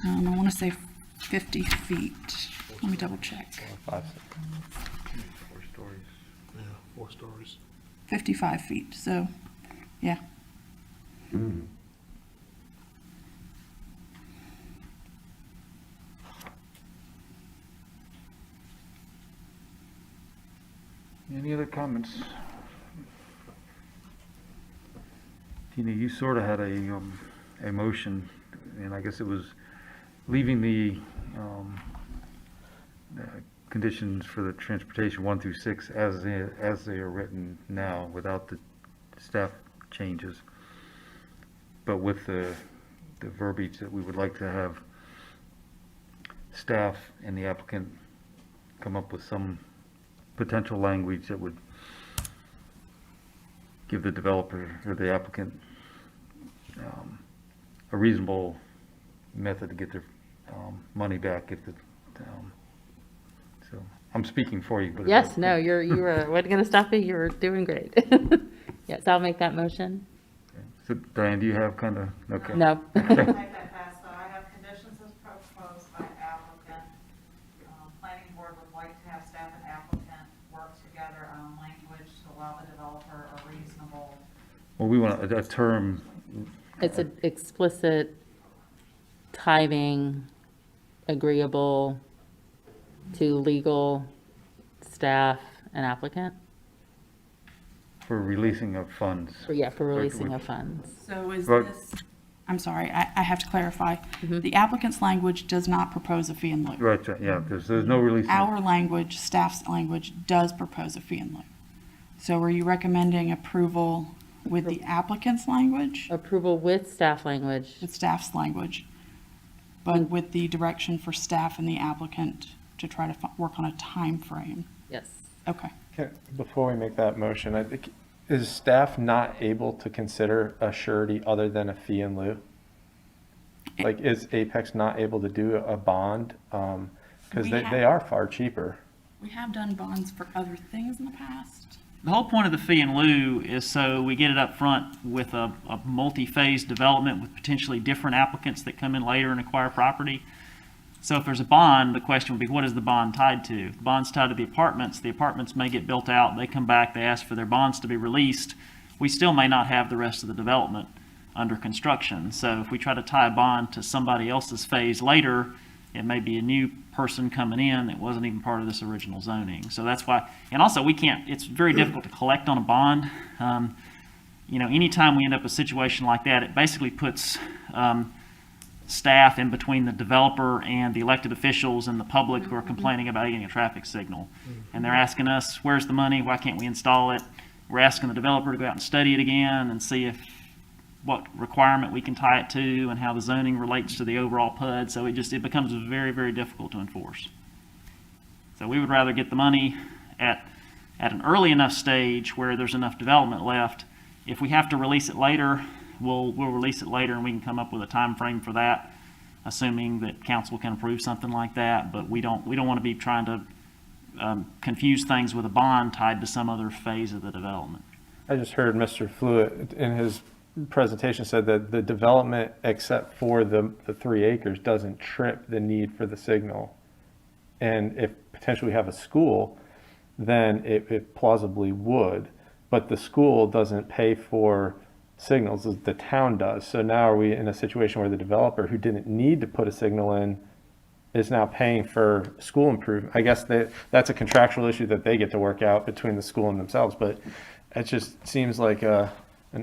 I want to say 50 feet. Let me double check. 5, 4 stories. Yeah, 4 stories. 55 feet, so, yeah. Any other comments? Tina, you sort of had a motion, and I guess it was leaving the conditions for the transportation 1 through 6 as they are written now, without the staff changes, but with the verbiage that we would like to have staff and the applicant come up with some potential language that would give the developer or the applicant a reasonable method to get their money back if the, so I'm speaking for you, but. Yes, no, you were, wasn't going to stop you. You were doing great. Yes, I'll make that motion. So Diane, do you have kind of, okay. No. Take that fast, though. I have conditions Well, we want a term, It's an explicit timing agreeable to legal, staff, and applicant, for releasing of funds. for releasing of funds. So is But- this, I'm sorry, I have to clarify. The applicant's language does not propose a fee in lieu. Right, yeah, there's no release. Our language, staff's language, does propose a fee in lieu. So are you recommending approval with the applicant's language, Approval with staff language. with staff's language, but with the direction for staff and the applicant to try to work on a time frame? Yes. Okay. Before we make that motion, I think, is staff not able to consider a surety other than a fee in lieu? Like, is Apex not able to do a bond? Because We they have- are far cheaper. We have done bonds for other things in the past. The whole point of the fee in lieu is so we get it up front with a multi-phase development with potentially different applicants that come in later and acquire property. So if there's a bond, the question would be, what is the bond tied to? If the bond's tied to the apartments may get built out, they come back, they ask for their bonds to be released. We still may not have the rest of the development under construction. So if we try to tie a bond to somebody else's phase later, it may be a new person coming in that wasn't even part of this original zoning. So that's why, and also we can't, it's very difficult to collect on a bond. Anytime we end up in a situation like that, it basically puts staff in between the developer and the elected officials and the public who are complaining about getting a traffic signal. And they're asking us, where's the money? Why can't we install it? We're asking the developer to go out and study it again and see what requirement we can tie it to and how the zoning relates to the overall PUD. So it becomes very, very difficult to enforce. So we would rather get the money at an early enough stage where there's enough development left. If we have to release it later, we'll release it later and we can come up with a time frame for that, assuming that council can approve something like that. But we don't want to be trying to confuse things with a bond tied to some other phase of the development. I just heard Mr. Fluid in his presentation said that the development, except for the 3 acres, doesn't trip the need for the signal. And if potentially we have a school, then it plausibly would. But the school doesn't pay for signals, the town does. So now are we in a situation where the developer who didn't need to put a signal in is now paying for school improvement? I guess that's a contractual issue that they get to work out between the school and themselves, but it just seems like an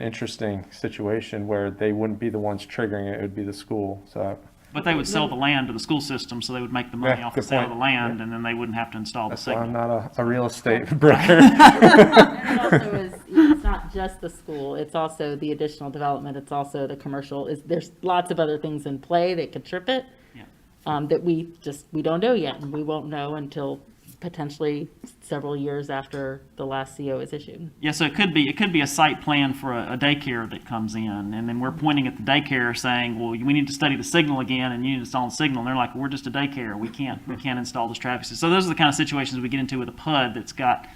interesting situation where they wouldn't be the ones triggering it, it would be the school. So, But they would sell the land to the school system, so they would make the money off the good sale of point. the land, and then they wouldn't have to install the that's why I'm signal. not a real estate broker. And it also is, it's not just the school, it's also the additional development, it's also the commercial, there's lots of other things in play that could trip it. Yeah. That we don't know yet, and we won't know until potentially several years after the last CO is issued. Yeah, so it could be a site plan for a daycare that comes in, and then we're pointing at the daycare saying, well, we need to study the signal again, and you need to install the signal, and they're like, we're just a daycare, we can't install this traffic system. So those are the kind of situations we get into with a PUD that's got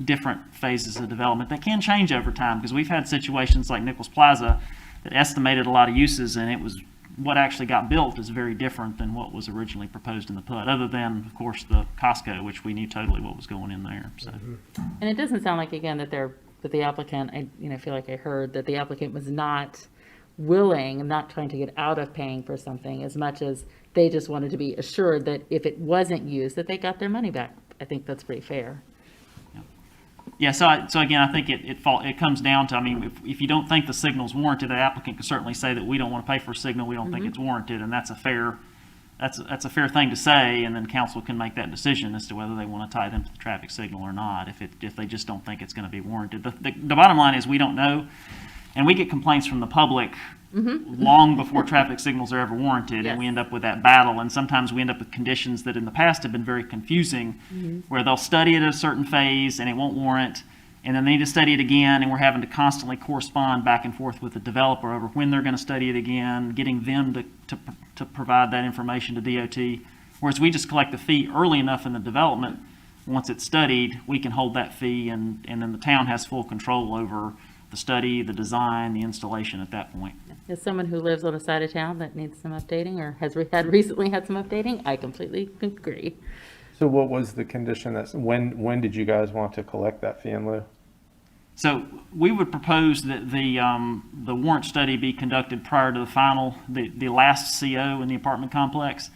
different phases of development that can change over time, because we've had situations like Nichols Plaza that estimated a lot of uses, and it was what actually got built is very different than what was originally proposed in the PUD, other than, of course, the Costco, which we knew totally what was going in there. So. And it doesn't sound like, again, that the applicant, I feel like I heard that the applicant was not willing and not trying to get out of paying for something as much as they just wanted to be assured that if it wasn't used, that they got their money back. I think that's pretty fair. Yeah, so again, I think it comes down to, I mean, if you don't think the signal's warranted, the applicant can certainly say that we don't want to pay for a signal, we don't think it's warranted, and that's a fair thing to say, and then council can make that decision as to whether they want to tie them to the traffic signal or not, if they just don't think it's going to be warranted. The bottom line is we don't know, and we get complaints from the public long before traffic signals are ever warranted, and we end up with that battle, and sometimes we end up with conditions that in the past have been very confusing, where they'll study it at a certain phase and it won't warrant, and then they need to study it again, and we're having to constantly correspond back and forth with the developer over when they're going to study it again, getting them to provide that information to DOT, whereas we just collect the fee early enough in the development. Once it's studied, we can hold that fee, and then the town has full control over the study, the design, the installation at that point. As someone who lives on a side of town that needs some updating or has recently had some updating, I completely agree. So what was the condition when did you guys want to collect that fee in lieu? So we would propose that the warrant study be conducted prior to the last CO in the apartment complex.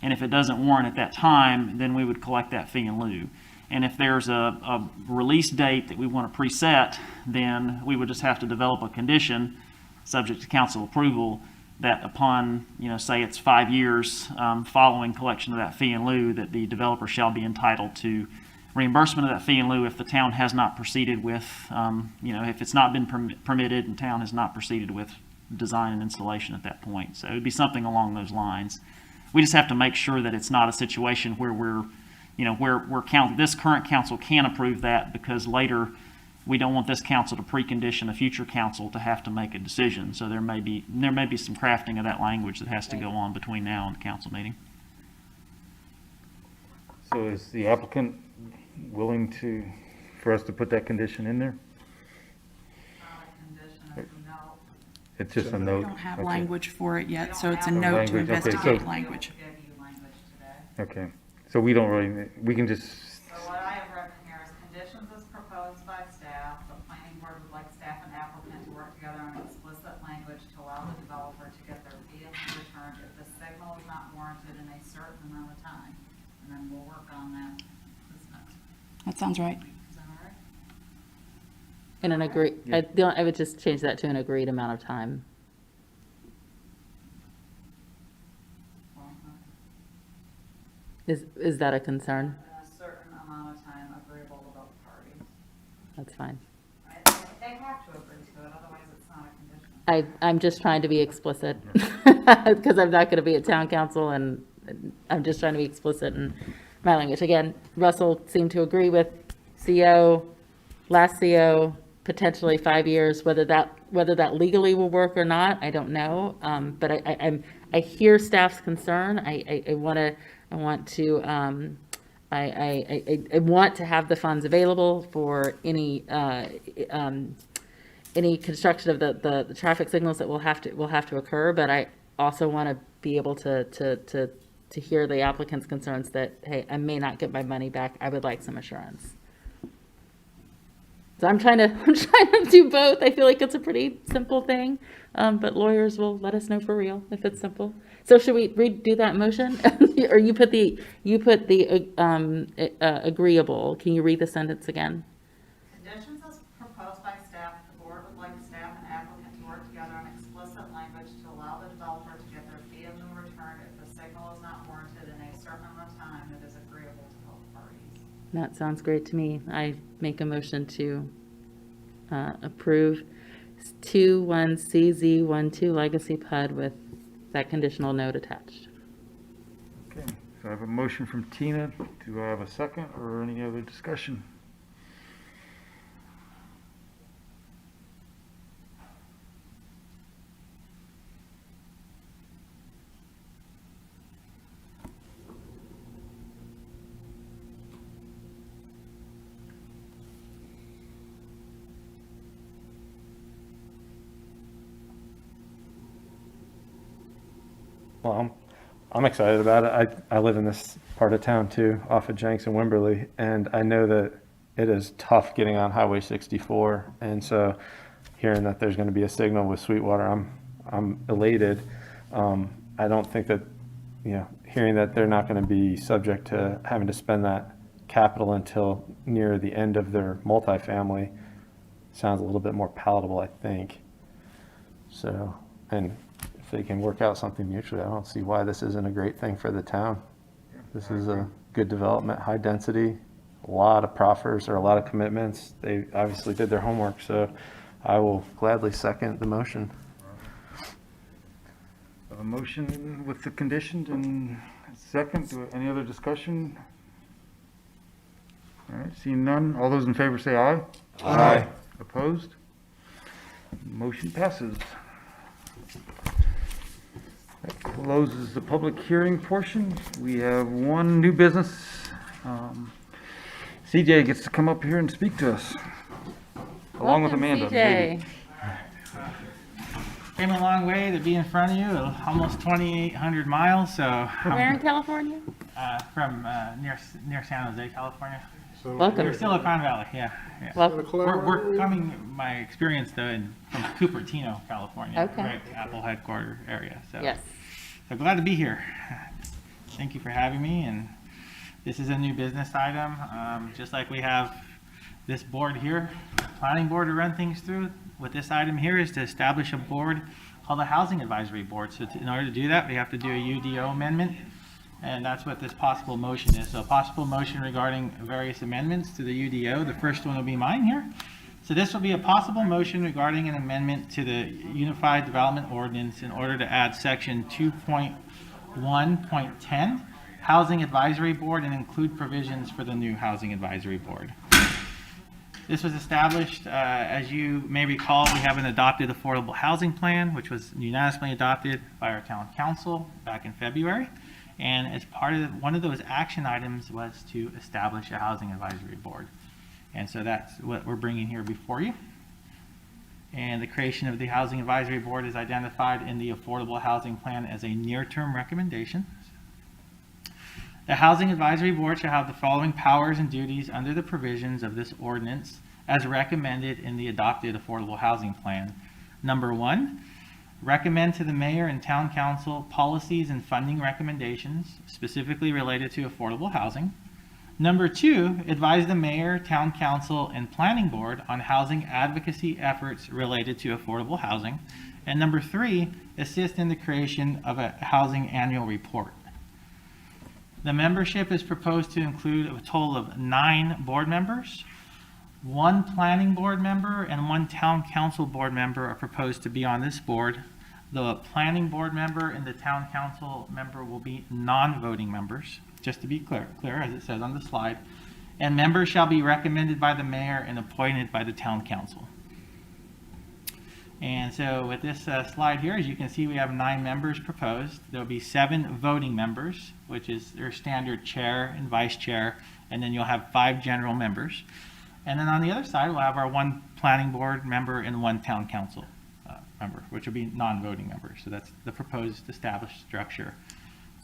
And if it doesn't warrant at that time, then we would collect that fee in lieu. And if there's a release date that we want to preset, then we would just have to develop a condition, subject to council approval, that upon, say it's 5 years following collection of that fee in lieu, that the developer shall be entitled to reimbursement of that fee in lieu if the town has not proceeded with, if it's not been permitted and town has not proceeded with design and installation at that point. So it would be something along those lines. We just have to make sure that it's not a situation where this current council can approve that, because later we don't want this council to precondition a future council to have to make a decision. So there may be some crafting of that language that has to go on between now and the council meeting. So is the applicant willing for us to put that condition in there? It's just a We note? don't have Okay. language for it yet, so it's a No note to language, okay, investigate so- language. Okay, so we don't really, we can just, So what I have written here is conditions as proposed by staff. The planning board would like staff and applicant to work together on explicit language to allow the developer to get their fee returned if the signal is not warranted in a certain amount of time. And then we'll work on that this next. That sounds right. Is that all right? In an I would just change that to an agreed amount of time. Is that a concern? In a certain amount of time agreeable to both parties. That's fine. Right? They have to agree to it, otherwise it's not a condition. I'm just trying to be explicit, because I'm not going to be at town council, and I'm just trying to be explicit in my language. Again, Russell seemed to agree with CO, last CO, potentially 5 years. Whether that legally will work or not, I don't know. But I hear staff's concern. I want to have the funds available for any construction of the traffic signals that will have to occur. But I also want to be able to hear the applicant's concerns that, hey, I may not get my money back. I would like some assurance. So I'm trying to do both. I feel like it's a pretty simple thing, but lawyers will let us know for real if it's simple. So should we redo that motion, or you put the agreeable? Can you read the sentence again? Conditions as proposed by staff, the board would like staff and applicant to work together on explicit language to allow the developer to get their fee in lieu returned if the signal is not warranted in a certain amount of time that is agreeable to both parties. That sounds great to me. I make a motion to approve 21CZ12 Legacy PUD with that conditional note attached. okay. So I have a motion from Tina. Do I have a second or any other discussion? Well, I'm excited about it. I live in this part of town too, off of Jenks and Wimberley, and I know that it is tough getting on Highway 64. And so, hearing that there's going to be a signal with Sweetwater, I'm elated. I don't think that, hearing that they're not going to be subject to having to spend that capital until near the end of their multifamily sounds a little bit more palatable, I think. So, and if they can work out something mutually, I don't see why this isn't a great thing for the town. This is a good development, high density, a lot of proffers or a lot of commitments. They obviously did their homework, so I will gladly second the motion. A motion with the conditions and second. Any other discussion? All right, seeing none. All those in favor say aye. Aye. Opposed? Motion passes. That closes the public hearing portion. We have one new business. CJ gets to come up here and speak to us, along with Welcome, Amanda. CJ. maybe. Came a long way to be in front of you, almost 2,800 miles. So Where in California? from near San Jose, California. Welcome. We're Silicon Valley, yeah. Well- We're coming, my experience though, from Cupertino, California. Okay. Right, Apple headquarter area, so. Yes. So glad to be here. Thank you for having me, and this is a new business item. Just like we have this board here, planning board to run things through. What this item here is to establish a board called the Housing Advisory Board. So in order to do that, we have to do a UDO amendment, and that's what this possible motion is. So a possible motion regarding various amendments to the UDO. The first one will be mine here. So this will be a possible motion regarding an amendment to the Unified Development Ordinance in order to add section 2.1.10, Housing Advisory Board, and include provisions for the new Housing Advisory Board. This was established, as you may recall, we have an adopted affordable housing plan, which was unanimously adopted by our town council back in February. And as part of one of those action items was to establish a housing advisory board. And so that's what we're bringing here before you. And the creation of the Housing Advisory Board is identified in the Affordable Housing Plan as a near-term recommendation. The Housing Advisory Board shall have the following powers and duties under the provisions of this ordinance as recommended in the adopted Affordable Housing Plan. Number 1, recommend to the mayor and town council policies and funding recommendations specifically related to affordable housing. Number 2, advise the mayor, town council, and planning board on housing advocacy efforts related to affordable housing. And number 3, assist in the creation of a housing annual report. The membership is proposed to include a total of 9 board members. 1 planning board member and 1 town council board member are proposed to be on this board. The planning board member and the town council member will be non-voting members, just to be clear as it says on the slide. And members shall be recommended by the mayor and appointed by the town council. And so with this slide here, as you can see, we have 9 members proposed. There'll be 7 voting members, which is their standard chair and vice chair, and then you'll have 5 general members. And then on the other side, we'll have our 1 planning board member and 1 town council member, which will be non-voting members. So that's the proposed established structure.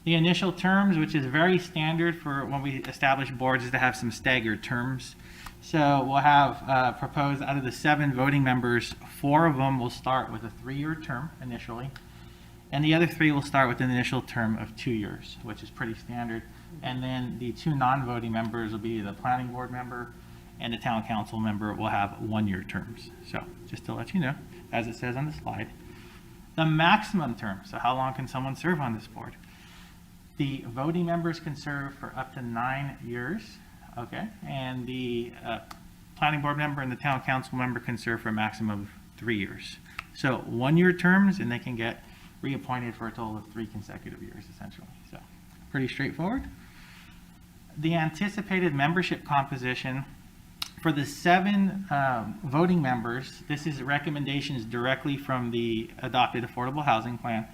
The initial terms, which is very standard for when we establish boards, is to have some staggered terms. So we'll have proposed out of the 7 voting members, 4 of them will start with a 3-year term initially, and the other 3 will start with an initial term of 2 years, which is pretty standard. And then the 2 non-voting members will be the planning board member and the town council member will have 1-year terms. So just to let you know, as it says on the slide, the maximum term, so how long can someone serve on this board? The voting members can serve for up to 9 years, okay? And the planning board member and the town council member can serve for a maximum of 3 years. So 1-year terms, and they can get reappointed for a total of 3 consecutive years, essentially. So pretty straightforward. The anticipated membership composition for the 7 voting members, this is recommendations directly from the adopted affordable housing plan,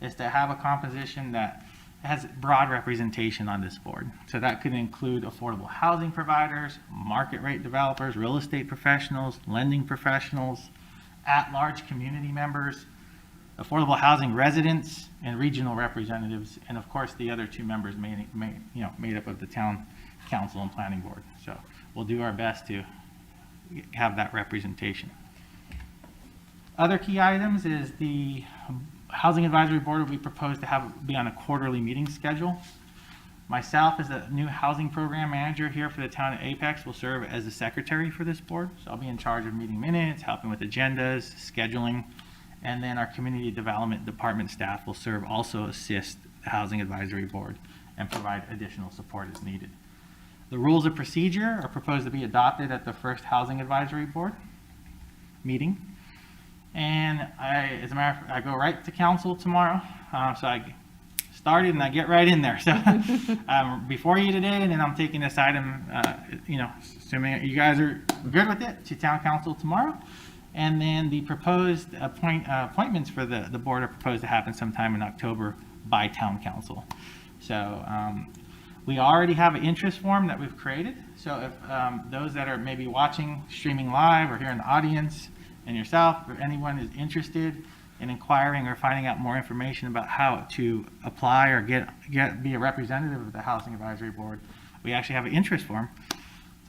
is to have a composition that has broad representation on this board. So that could include affordable housing providers, market rate developers, real estate professionals, lending professionals, at-large community members, affordable housing residents, and regional representatives, and of course the other 2 members made up of the town council and planning board. So we'll do our best to have that representation. Other key items is the Housing Advisory Board will be proposed to be on a quarterly meeting schedule. Myself, as the new housing program manager here for the town of Apex, will serve as the secretary for this board. So I'll be in charge of meeting minutes, helping with agendas, scheduling, and then our community development department staff will also assist the Housing Advisory Board and provide additional support as needed. The rules of procedure are proposed to be adopted at the first Housing Advisory Board meeting. And as a matter of fact, I go right to council tomorrow. So I started and I get right in there. So I'm before you today, and then I'm taking this item, assuming you guys are good with it, to town council tomorrow. And then the proposed appointments for the board are proposed to happen sometime in October by town council. So we already have an interest form that we've created. So if those that are maybe watching, streaming live, or here in the audience, and yourself, or anyone is interested in inquiring or finding out more information about how to apply or be a representative of the Housing Advisory Board, we actually have an interest form.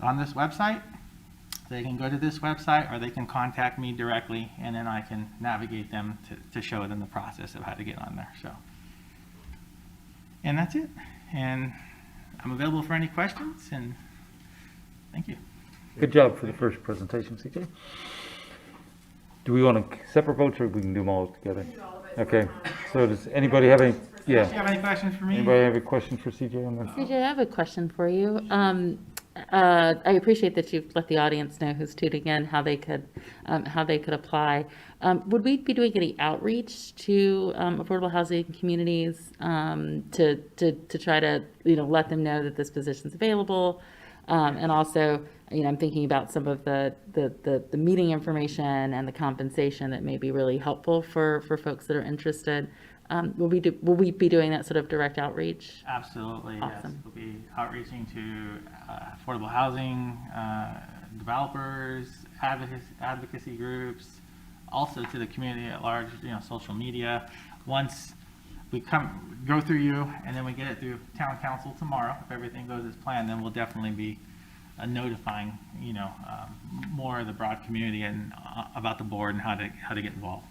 on this website. They can go to this website, or they can contact me directly, and then I can navigate them to show them the process of how to get on there, so. And that's it. And I'm available for any questions, and thank you. Good job for the first presentation, CJ. Do we want to separate votes, or we can do them all together? Okay, so does anybody have any, Do you have any questions for me? Anybody have a question for CJ on that? CJ, I have a question for you. I appreciate that you've let the audience know who's tuning in, how they could apply. Would we be doing any outreach to affordable housing communities to try to, let them know that this position's available? And also, I'm thinking about some of the meeting information and the compensation that may be really helpful for folks that are interested. Will we be doing that sort of direct outreach? Absolutely, yes. Awesome. We'll be outreaching to affordable housing developers, advocacy groups, also to the community at large, social media. Once we go through you, and then we get it through town council tomorrow, if everything goes as planned, then we'll definitely be notifying, more of the broad community and about the board and how to get involved.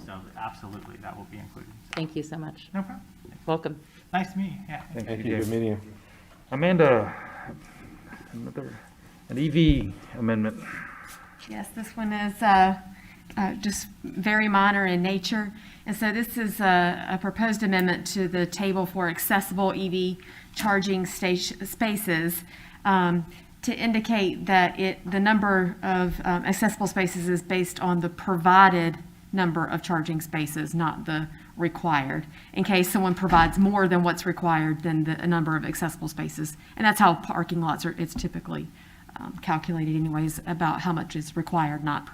So absolutely, that will be included. Thank you so much. No problem. Welcome. Nice to meet you. Yeah. Thank you. Good meeting you. Amanda, an EV amendment. Yes, this one is just very minor in nature. And so this is a proposed amendment to the table for accessible EV charging spaces to indicate that the number of accessible spaces is based on the provided number of charging spaces, not the required. In case someone provides more than what's required, then the number of accessible spaces. And that's how parking lots it's typically calculated anyways, about how much is required, not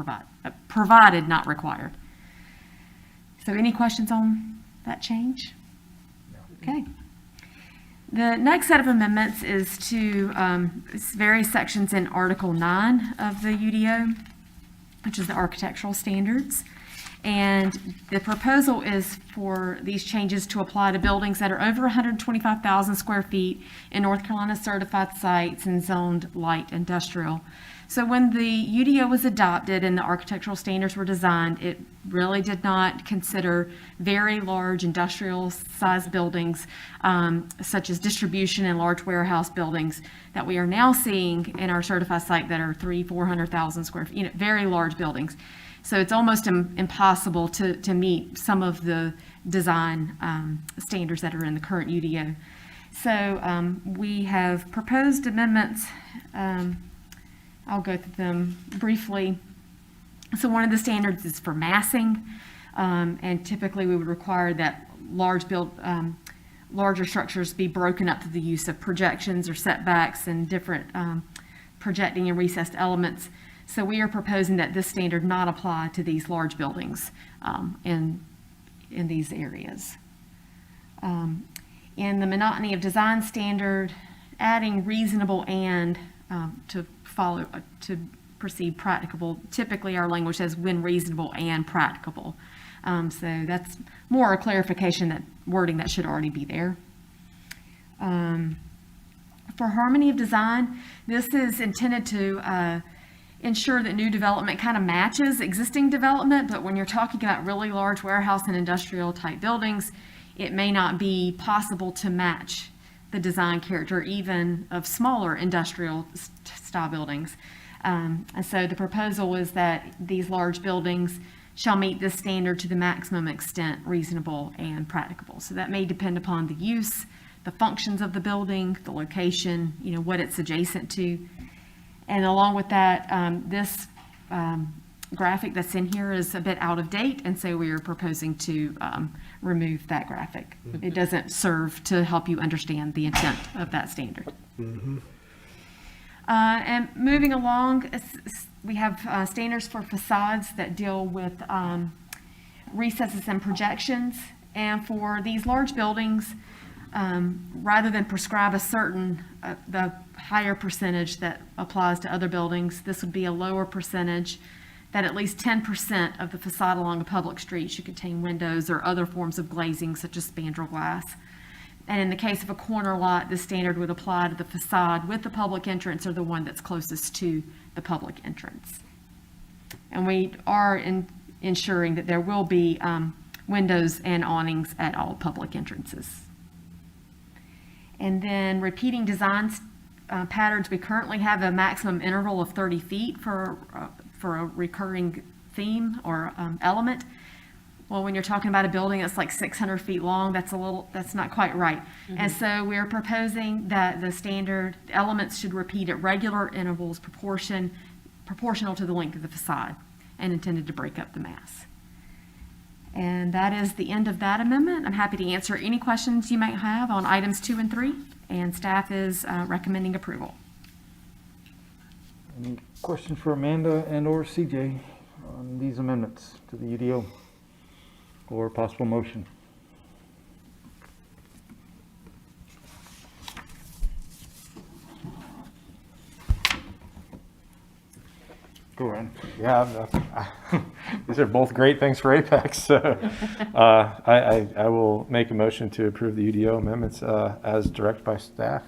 provided, not required. So any questions on that change? Okay. The next set of amendments is to various sections in Article 9 of the UDO, which is the architectural standards. And the proposal is for these changes to apply to buildings that are over 125,000 square feet in North Carolina certified sites and zoned light industrial. So when the UDO was adopted and the architectural standards were designed, it really did not consider very large industrial sized buildings, such as distribution and large warehouse buildings that we are now seeing in our certified site that are 400,000 square feet, very large buildings. So it's almost impossible to meet some of the design standards that are in the current UDO. So we have proposed amendments. I'll go through them briefly. So one of the standards is for massing, and typically we would require that larger structures be broken up through the use of projections or setbacks and different projecting and recessed elements. So we are proposing that this standard not apply to these large buildings in these areas. In the monotony of design standard, adding reasonable and to proceed practicable. Typically our language says when reasonable and practicable. So that's more a clarification, that wording that should already be there. For harmony of design, this is intended to ensure that new development kind of matches existing development, but when you're talking about really large warehouse and industrial type buildings, it may not be possible to match the design character even of smaller industrial style buildings. And so the proposal is that these large buildings shall meet this standard to the maximum extent reasonable and practicable. So that may depend upon the use, the functions of the building, the location, what it's adjacent to. And along with that, this graphic that's in here is a bit out of date, and so we are proposing to remove that graphic. It doesn't serve to help you understand the intent of that standard. And moving along, we have standards for facades that deal with recesses and projections. And for these large buildings, rather than prescribe a certain, the higher percentage that applies to other buildings, this would be a lower percentage, that at least 10% of the facade along a public street should contain windows or other forms of glazing such as spandrel glass. And in the case of a corner lot, the standard would apply to the facade with the public entrance or the one that's closest to the public entrance. And we are ensuring that there will be windows and awnings at all public entrances. And then repeating design patterns, we currently have a maximum interval of 30 feet for a recurring theme or element. Well, when you're talking about a building that's like 600 feet long, that's not quite right. And so we're proposing that the standard elements should repeat at regular intervals proportional to the length of the facade and intended to break up the mass. And that is the end of that amendment. I'm happy to answer any questions you might have on items 2 and 3, and staff is recommending approval. Any questions for Amanda and/or CJ on these amendments to the UDO or possible motion? Go Ryan. Yeah, these are both great things for Apex. So, I will make a motion to approve the UDO amendments as directed by staff.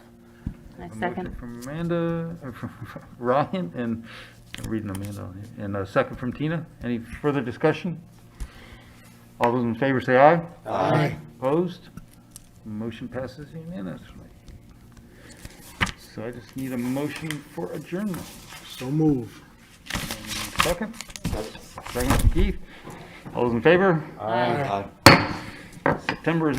I A second. motion from Amanda, from Ryan, and I'm reading Amanda on here, and a second from Tina. Any further discussion? All those in favor say aye. Aye. Opposed? Motion passes unanimously. So I just need a motion for adjournment. So move. Second? Second from Keith. All those in favor? Aye. September is in